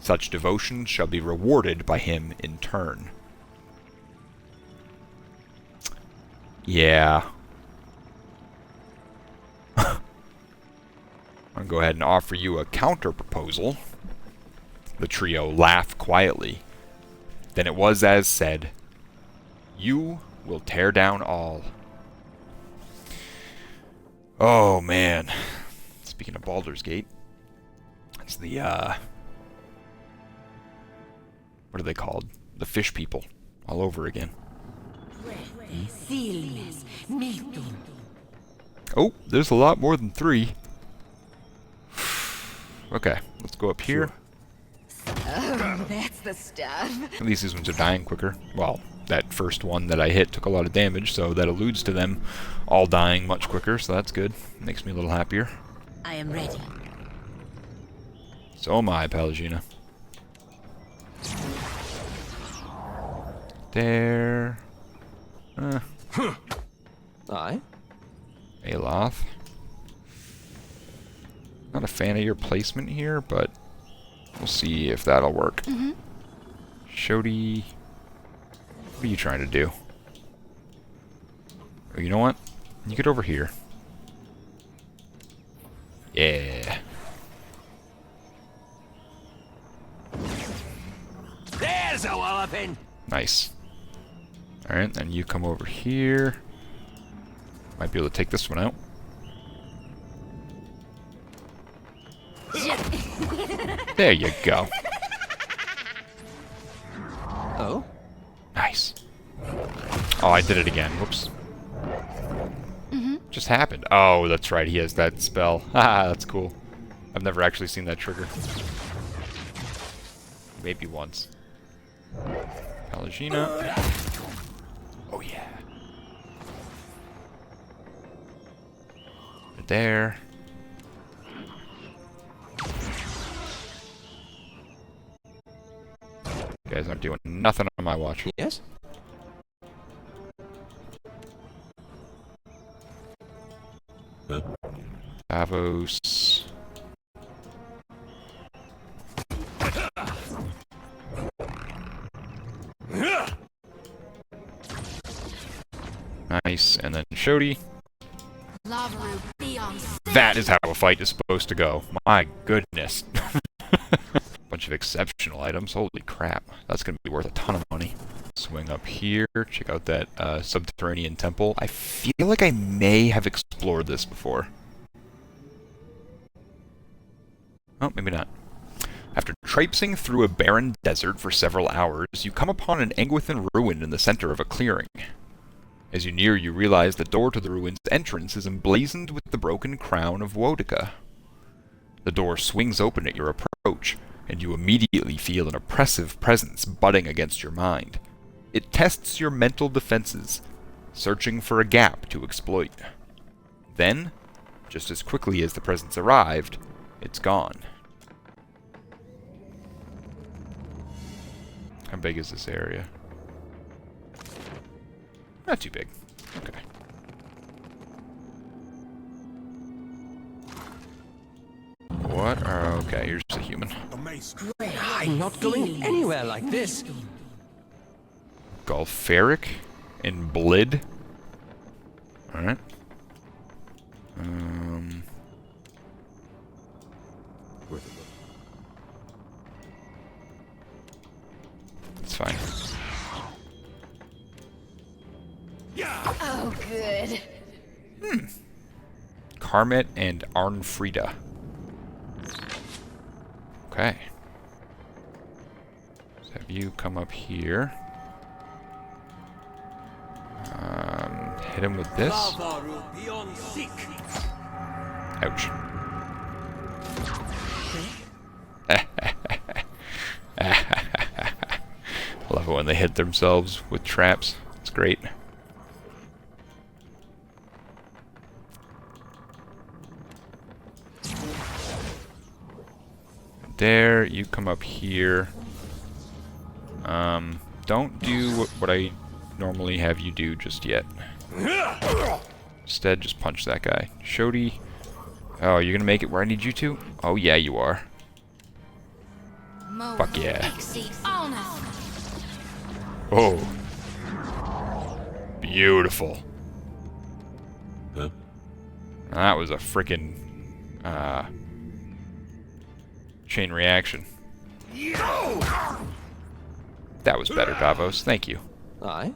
Such devotion shall be rewarded by him in turn. Yeah. I'm going to go ahead and offer you a counter-proposal. The trio laugh quietly. Then it was as said. You will tear down all. Oh, man. Speaking of Baldur's Gate, it's the, what are they called? The fish people. All over again. Oh, there's a lot more than 3. Okay, let's go up here. Oh, that's the stuff. At least these ones are dying quicker. Well, that first one that I hit took a lot of damage, so that alludes to them all dying much quicker, so that's good. Makes me a little happier. I am ready. So am I, Pallegina. There. Aye. Aloth. Not a fan of your placement here, but we'll see if that'll work. Shodi, what are you trying to do? Oh, you know what? You get over here. Yeah. There's a walloping. Nice. Alright, then you come over here. Might be able to take this one out. There you go. Oh? Nice. Oh, I did it again. Whoops. Just happened. Oh, that's right. He has that spell. Haha, that's cool. I've never actually seen that trigger. Maybe once. Pallegina. Oh, yeah. Right there. You guys aren't doing nothing on my watch. Yes? Davos. Nice, and then Shodi. That is how a fight is supposed to go. My goodness. Bunch of exceptional items. Holy crap. That's going to be worth a ton of money. Swing up here. Check out that subterranean temple. I feel like I may have explored this before. Oh, maybe not. After traipsing through a barren desert for several hours, you come upon an Anguithan ruin in the center of a clearing. As you near, you realize the door to the ruin's entrance is emblazoned with the broken crown of Wodica. The door swings open at your approach, and you immediately feel an oppressive presence butting against your mind. It tests your mental defenses, searching for a gap to exploit. Then, just as quickly as the presence arrived, it's gone. How big is this area? Not too big. Okay. What are... Okay, here's a human. I'm not going anywhere like this. Golferic in Blid. Alright. It's fine. Oh, good. Carmet and Arnfrida. Okay. Let's have you come up here. Hit him with this. Ouch. I love it when they hit themselves with traps. It's great. There, you come up here. Don't do what I normally have you do just yet. Instead, just punch that guy. Shodi. Oh, you're gonna make it where I need you to? Oh yeah, you are. Fuck yeah. Oh. Beautiful. Huh? That was a frickin' chain reaction. That was better, Davos. Thank you. Aye.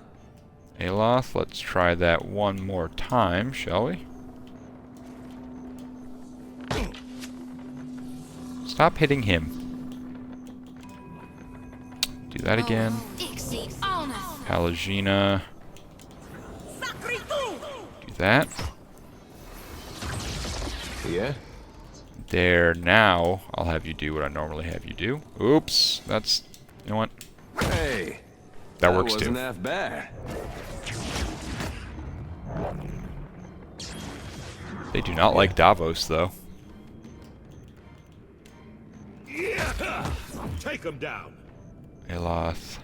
Aloth, let's try that one more time, shall we? Stop hitting him. Do that again. Palagina. Do that. Yeah? There, now I'll have you do what I normally have you do. Oops, that's... You know what? Hey! That works too. Wasn't half bad. They do not like Davos, though. Take him down. Aloth.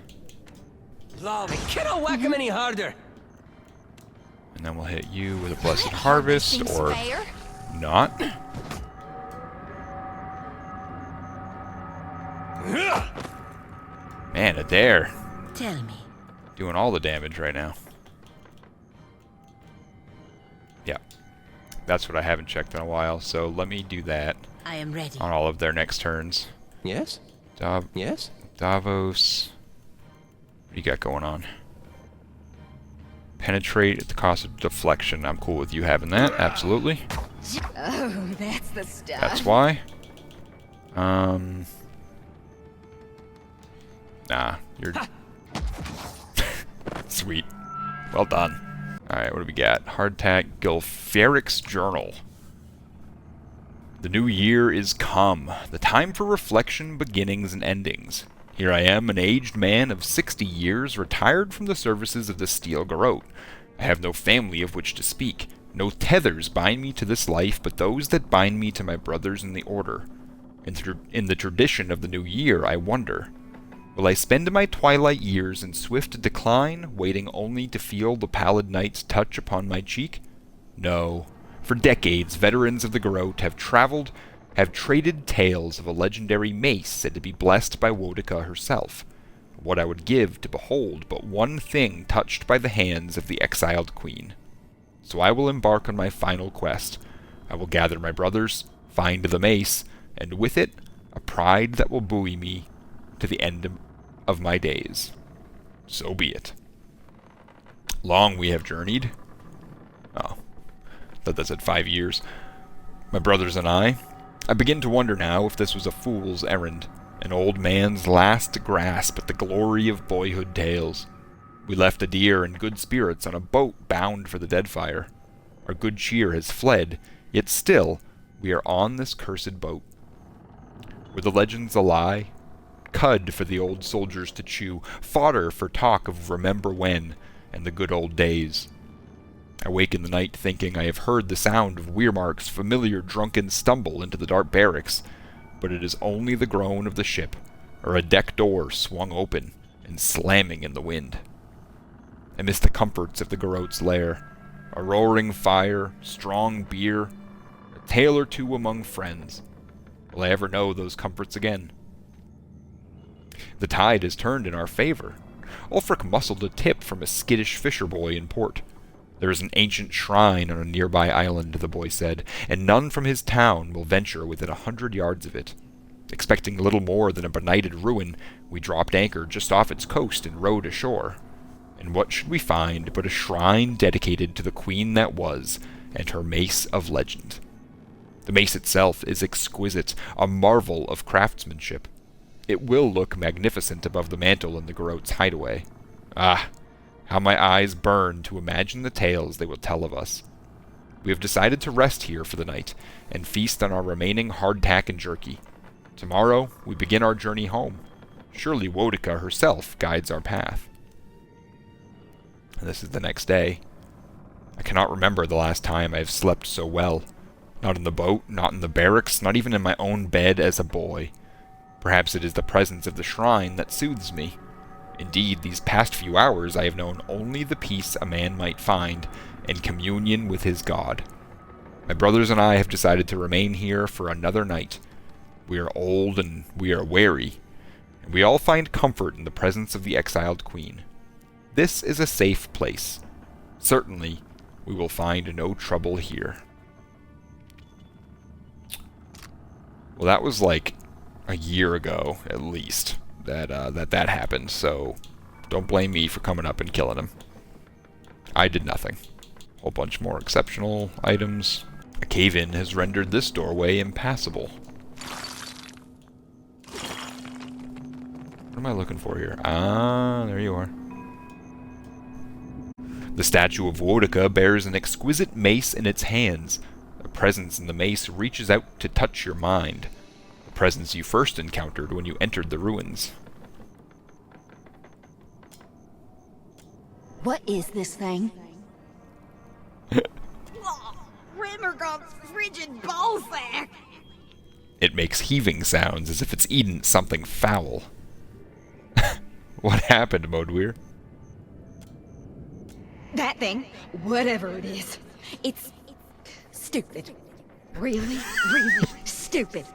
I cannot whack him any harder. And then we'll hit you with a Blessed Harvest, or not. Man, Adair. Tell me. Doing all the damage right now. Yeah. That's what I haven't checked in a while, so let me do that. I am ready. On all of their next turns. Yes? Yes? Davos. What do you got going on? Penetrate at the cost of deflection. I'm cool with you having that, absolutely. Oh, that's the stuff. That's why. Nah, you're... Sweet. Well done. Alright, what do we got? Hardtack Gilferic's Journal. The new year is come. The time for reflection, beginnings, and endings. Here I am, an aged man of 60 years, retired from the services of the Steel Garrote. I have no family of which to speak. No tethers bind me to this life, but those that bind me to my brothers in the Order. In the tradition of the new year, I wonder... Will I spend my twilight years in swift decline, waiting only to feel the pallid night's touch upon my cheek? No. For decades, veterans of the Garrote have traded tales of a legendary mace said to be blessed by Wodica herself. What I would give to behold but one thing touched by the hands of the exiled queen. So I will embark on my final quest. I will gather my brothers, find the mace, and with it, a pride that will buoy me to the end of my days. So be it. Long we have journeyed. Oh, thought that said 5 years. My brothers and I begin to wonder now if this was a fool's errand, an old man's last grasp at the glory of boyhood tales. We left Adair in good spirits on a boat bound for the Deadfire. Our good cheer has fled, yet still we are on this cursed boat. Were the legends a lie? Cud for the old soldiers to chew, fodder for talk of remember when, and the good old days. I wake in the night thinking I have heard the sound of Weirmark's familiar drunken stumble into the dark barracks, but it is only the groan of the ship, or a deck door swung open and slamming in the wind. I miss the comforts of the Garrote's lair, a roaring fire, strong beer, a tale or two among friends. Will I ever know those comforts again? The tide has turned in our favor. Ulfric muscled a tip from a skittish fisher boy in port. There is an ancient shrine on a nearby island, the boy said, and none from his town will venture within 100 yards of it. Expecting little more than a benighted ruin, we dropped anchor just off its coast and rowed ashore. And what should we find but a shrine dedicated to the queen that was, and her mace of legend. The mace itself is exquisite, a marvel of craftsmanship. It will look magnificent above the mantle in the Garot's hideaway. Ah, how my eyes burn to imagine the tales they will tell of us. We have decided to rest here for the night, and feast on our remaining hardtack and jerky. Tomorrow, we begin our journey home. Surely Wodica herself guides our path. And this is the next day. I cannot remember the last time I have slept so well. Not in the boat, not in the barracks, not even in my own bed as a boy. Perhaps it is the presence of the shrine that soothes me. Indeed, these past few hours I have known only the peace a man might find in communion with his God. My brothers and I have decided to remain here for another night. We are old and we are weary, and we all find comfort in the presence of the exiled queen. This is a safe place. Certainly, we will find no trouble here. Well, that was like a year ago, at least, that happened, so don't blame me for coming up and killing him. I did nothing. Whole bunch more exceptional items. A cave-in has rendered this doorway impassable. What am I looking for here? Ah, there you are. The statue of Wodica bears an exquisite mace in its hands. A presence in the mace reaches out to touch your mind. The presence you first encountered when you entered the ruins. What is this thing? Rimmergum's frigid ballsack! It makes heaving sounds as if it's eaten something foul. What happened, Modweir? That thing, whatever it is, it's stupid. Really, really stupid.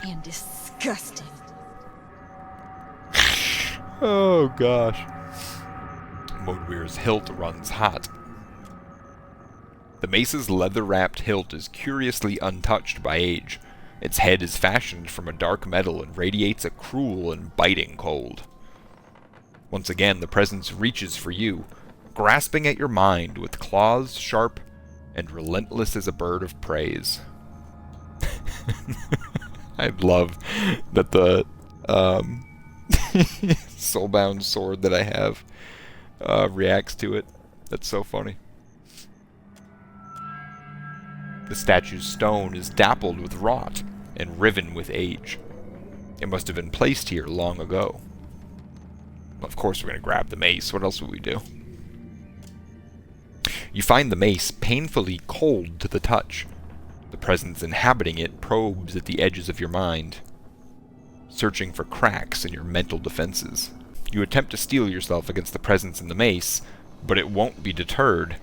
And disgusting. Oh gosh. Modweir's hilt runs hot. The mace's leather-wrapped hilt is curiously untouched by age. Its head is fashioned from a dark metal and radiates a cruel and biting cold. Once again, the presence reaches for you, grasping at your mind with claws sharp and relentless as a bird of praise. I love that the soulbound sword that I have reacts to it. That's so funny. The statue's stone is dappled with rot and riven with age. It must have been placed here long ago. Of course we're going to grab the mace. What else would we do? You find the mace painfully cold to the touch. The presence inhabiting it probes at the edges of your mind, searching for cracks in your mental defenses. You attempt to steel yourself against the presence in the mace, but it won't be deterred.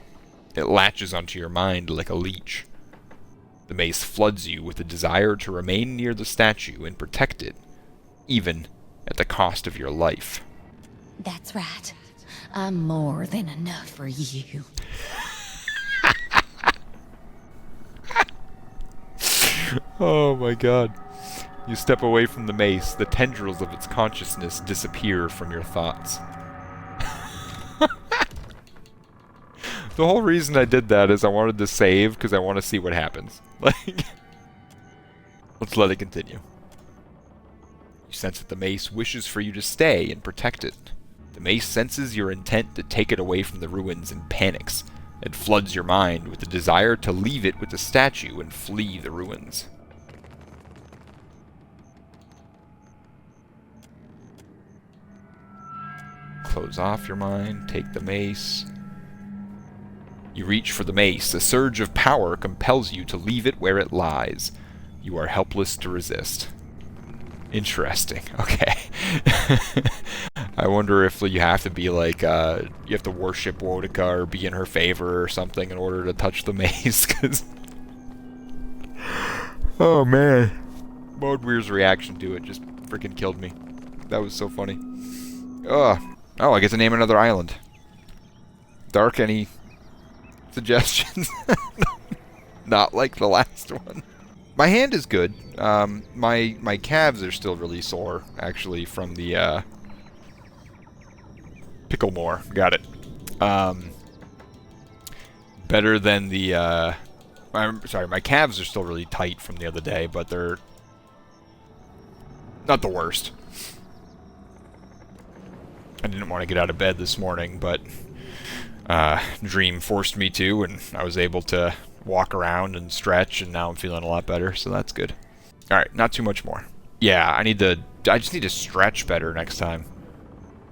It latches onto your mind like a leech. The mace floods you with a desire to remain near the statue and protect it, even at the cost of your life. That's right. I'm more than enough for you. Oh my god. You step away from the mace, the tendrils of its consciousness disappear from your thoughts. The whole reason I did that is I wanted to save because I want to see what happens. Like, let's let it continue. You sense that the mace wishes for you to stay and protect it. The mace senses your intent to take it away from the ruins and panics. It floods your mind with the desire to leave it with the statue and flee the ruins. Close off your mind, take the mace. You reach for the mace. A surge of power compels you to leave it where it lies. You are helpless to resist. Interesting. Okay. I wonder if you have to be like, you have to worship Wodica or be in her favor or something in order to touch the mace, because... Oh, man. Modweir's reaction to it just freaking killed me. That was so funny. Ugh. Oh, I get to name another island. Dark, any suggestions. Not like the last one. My hand is good. My calves are still really sore, actually, from the pickle more. Got it. Better than the I'm sorry, my calves are still really tight from the other day, but they're not the worst. I didn't want to get out of bed this morning, but Dream forced me to, and I was able to walk around and stretch, and now I'm feeling a lot better, so that's good. Alright, not too much more. Yeah, I just need to stretch better next time.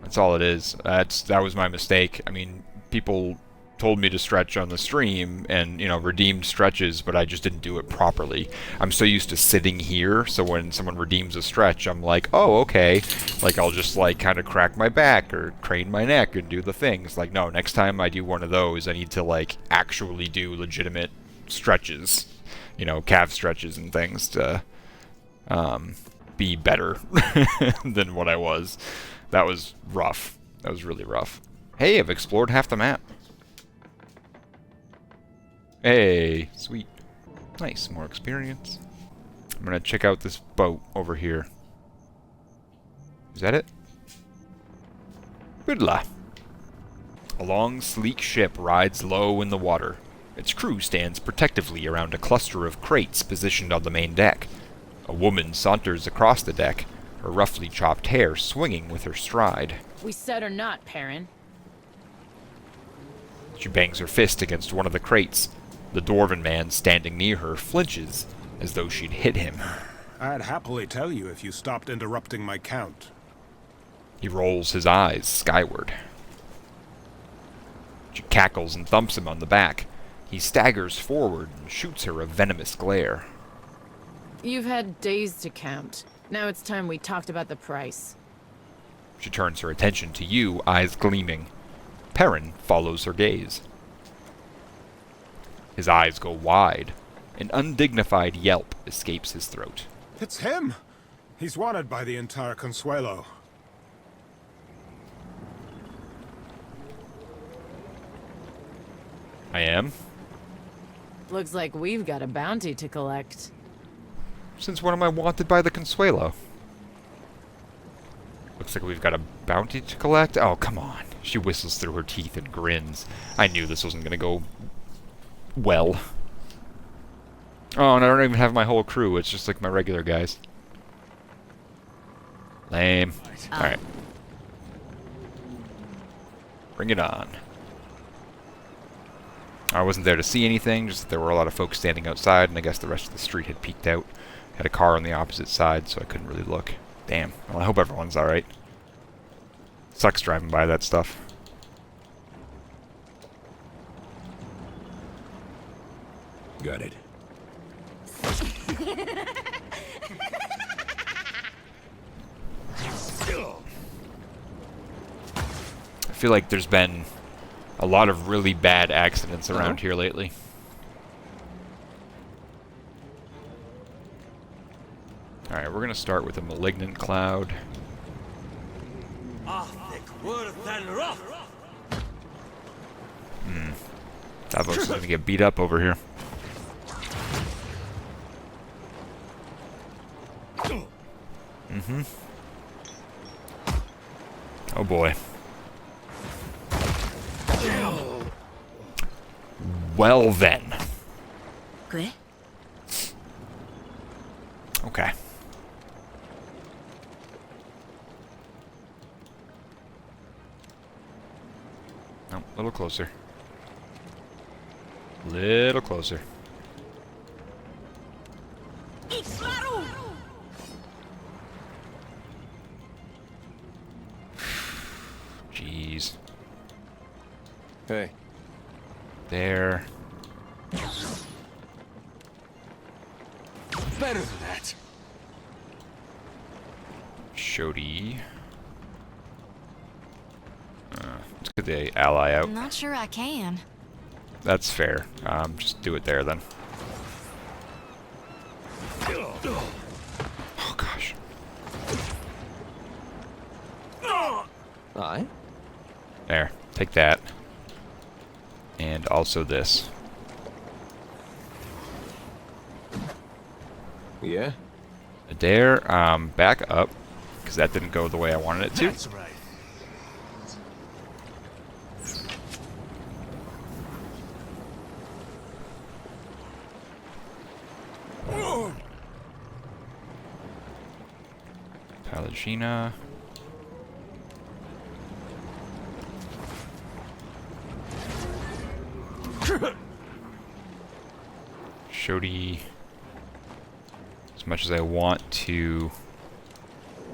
That's all it is. That was my mistake. I mean, people told me to stretch on the stream and, you know, redeemed stretches, but I just didn't do it properly. I'm so used to sitting here, so when someone redeems a stretch, I'm like, oh, okay. Like, I'll just, like, kind of crack my back or crane my neck and do the things. Like, no, next time I do one of those, I need to, like, actually do legitimate stretches. You know, calf stretches and things to be better than what I was. That was rough. That was really rough. Hey, I've explored half the map. Hey, sweet. Nice, more experience. I'm gonna check out this boat over here. Is that it? Good luck. A long, sleek ship rides low in the water. Its crew stands protectively around a cluster of crates positioned on the main deck. A woman saunters across the deck, her roughly chopped hair swinging with her stride. We said or not, Perrin. She bangs her fist against one of the crates. The dwarven man standing near her flinches, as though she'd hit him. I'd happily tell you if you stopped interrupting my count. He rolls his eyes skyward. She cackles and thumps him on the back. He staggers forward and shoots her a venomous glare. You've had days to count. Now it's time we talked about the price. She turns her attention to you, eyes gleaming. Perrin follows her gaze. His eyes go wide. An undignified yelp escapes his throat. It's him! He's wanted by the entire Consuelo. I am? Looks like we've got a bounty to collect. Since when am I wanted by the Consuelo? Looks like we've got a bounty to collect? Oh, come on. She whistles through her teeth and grins. I knew this wasn't going to go well. Oh, and I don't even have my whole crew. It's just like my regular guys. Lame. Alright. Bring it on. I wasn't there to see anything, just that there were a lot of folks standing outside, and I guess the rest of the street had peeked out. Had a car on the opposite side, so I couldn't really look. Damn. Well, I hope everyone's alright. Sucks driving by that stuff. Got it. I feel like there's been a lot of really bad accidents around here lately. Alright, we're gonna start with a malignant cloud. That looks gonna get beat up over here. Oh boy. Well then. Okay. Okay. No, a little closer. Little closer. Jeez. Hey. There. Better than that. Shody. Let's get the ally out. I'm not sure I can. That's fair. Just do it there then. Oh gosh. Aye. There. Take that. And also this. Yeah? Adair, back up, because that didn't go the way I wanted it to. That's right. Palagina. Shodi. As much as I want to...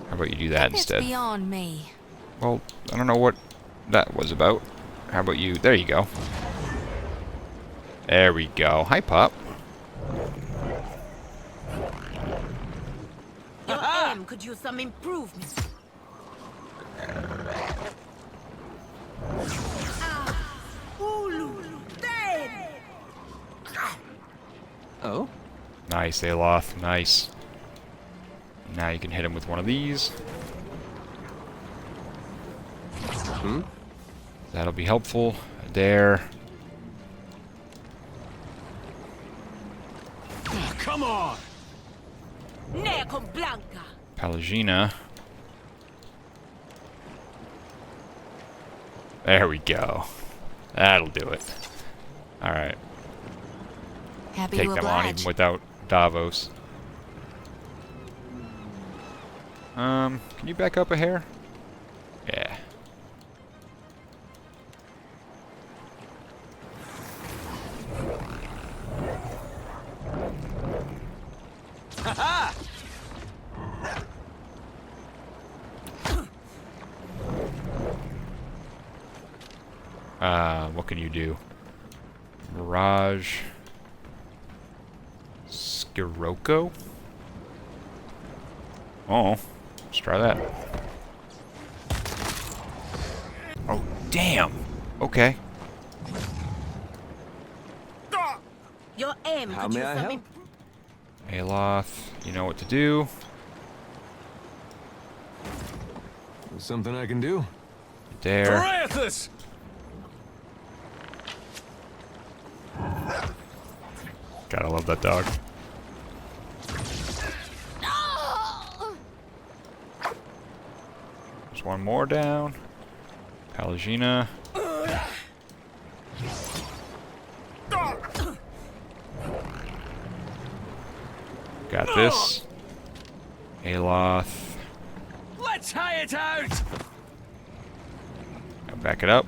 How about you do that instead? It's beyond me. Well, I don't know what that was about. How about you... There you go. There we go. Hi, Pup. Your aim could use some improvement. Oh? Nice, Aloth. Nice. Now you can hit him with one of these. Hmm? That'll be helpful. There. Oh, come on! Palagina. There we go. That'll do it. Alright. Happy Take to them on oblige. even without Davos. Can you back up a hair? Yeah. What can you do? Mirage. Skiroko? Oh, let's try that. Oh, damn! Okay. Your aim How could may use I some help? Aloth, you know what to do. Something I can do? There. Parathis! Gotta love that dog. There's one more down. Palagina. Got this. Aloth. Let's high it out! Now back it up.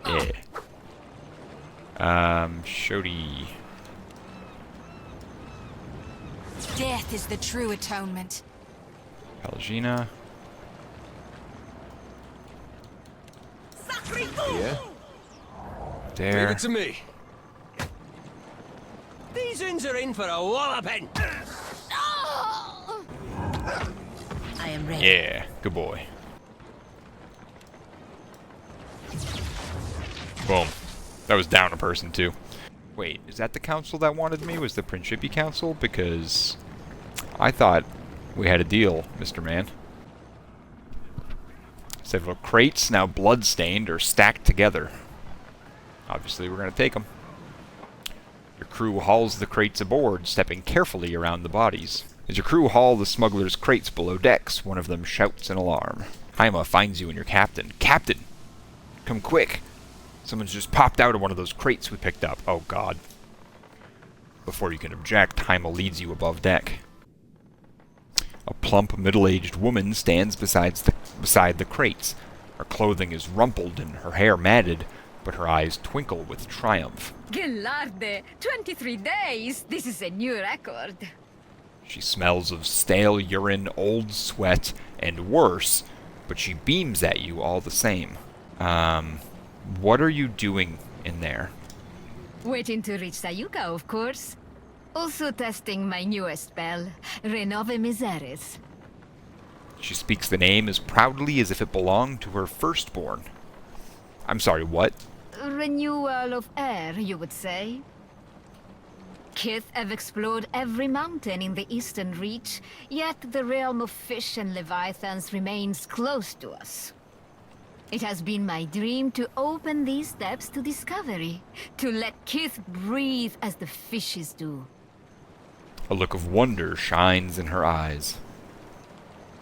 Yeah. Shodi. Death is the true atonement. Palagina. Yeah? There. Leave it to me. These uns are in for a walloping. I am ready. Yeah, good boy. Boom. That was down a person, too. Wait, is that the council that wanted me? Was the Principi Council? Because I thought we had a deal, Mr. Man. Several crates, now blood-stained, are stacked together. Obviously, we're going to take them. Your crew hauls the crates aboard, stepping carefully around the bodies. As your crew haul the smugglers' crates below decks, one of them shouts in alarm. Haima finds you and your captain. Captain! Come quick! Someone's just popped out of one of those crates we picked up. Oh, God. Before you can object, Haima leads you above deck. A plump, middle-aged woman stands beside the crates. Her clothing is rumpled and her hair matted, but her eyes twinkle with triumph. Gelarde, 23 days. This is a new record. She smells of stale urine, old sweat, and worse, but she beams at you all the same. What are you doing in there? Waiting to reach Sayuka, of course. Also testing my newest spell, Renove Miseris. She speaks the name as proudly as if it belonged to her firstborn. I'm sorry, what? Renewal of air, you would say. Kith have explored every mountain in the Eastern Reach, yet the realm of fish and leviathans remains close to us. It has been my dream to open these depths to discovery, to let Kith breathe as the fishes do. A look of wonder shines in her eyes.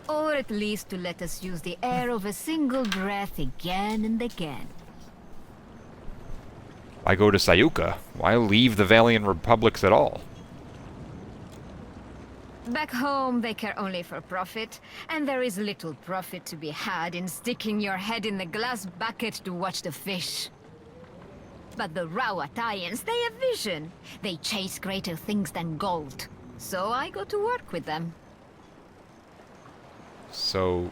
Or at least to let us use the air of a single breath again and again. Why go to Sayuka? Why leave the Valiant Republics at all? Back home, they care only for profit, and there is little profit to be had in sticking your head in the glass bucket to watch the fish. But the Rawatayans, they have vision. They chase greater things than gold. So I go to work with them. So,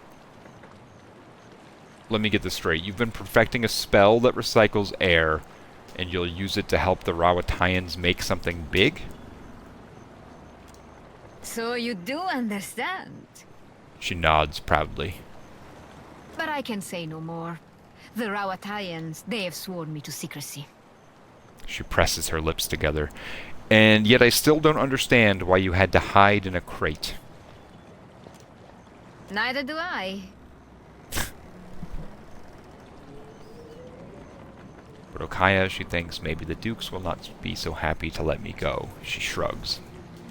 let me get this straight. You've been perfecting a spell that recycles air, and you'll use it to help the Rawatayans make something big? So you do understand. She nods proudly. But I can say no more. The Rawatayans, they have sworn me to secrecy. She presses her lips together. And yet I still don't understand why you had to hide in a crate. Neither do I. But Okaya, she thinks maybe the Dukes will not be so happy to let me go. She shrugs.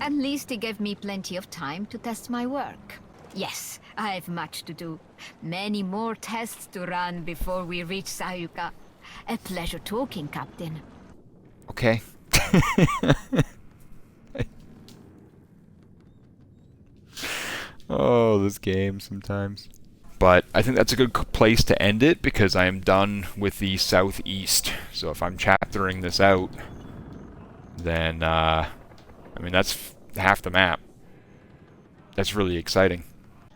At least he gave me plenty of time to test my work. Yes, I have much to do. Many more tests to run before we reach Sayuka. A pleasure talking, Captain. Okay. Oh, this game sometimes. But I think that's a good place to end it because I am done with the southeast. So if I'm chaptering this out, then, I mean, that's half the map. That's really exciting.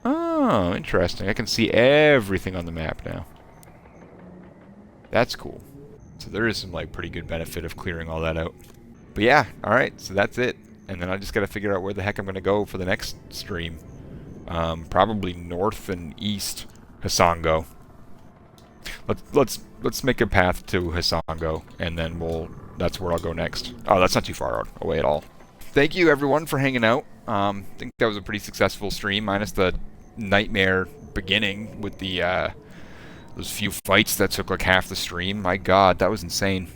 Oh, interesting. I can see everything on the map now. That's cool. So there is some, like, pretty good benefit of clearing all that out. But yeah, alright, so that's it. And then I just gotta figure out where the heck I'm gonna go for the next stream. Probably north and east Hasango. Let's make a path to Hasango, and then that's where I'll go next. Oh, that's not too far away at all. Thank you everyone for hanging out. I think that was a pretty successful stream, minus the nightmare beginning with the those few fights that took like half the stream. My God, that was insane.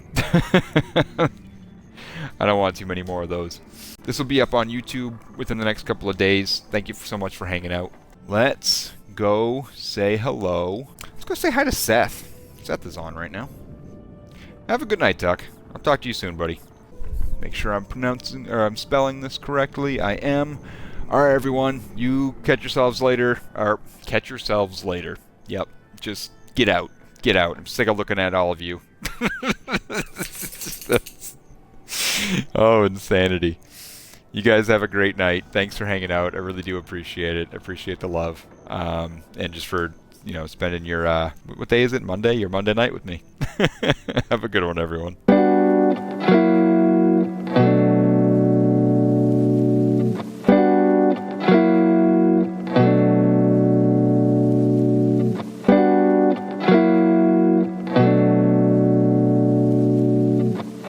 I don't want too many more of those. This will be up on YouTube within the next couple of days. Thank you so much for hanging out. Let's go say hello. Let's go say hi to Seth. Seth is on right now. Have a good night, Tuck. I'll talk to you soon, buddy. Make sure I'm spelling this correctly. I am. Alright, everyone. You catch yourselves later. Or, catch yourselves later. Yep. Just get out. Get out. I'm sick of looking at all of you. Oh, insanity. You guys have a great night. Thanks for hanging out. I really do appreciate it. I appreciate the love. And just for, spending your, what day is it? Monday? Your Monday night with me. Have a good one, everyone.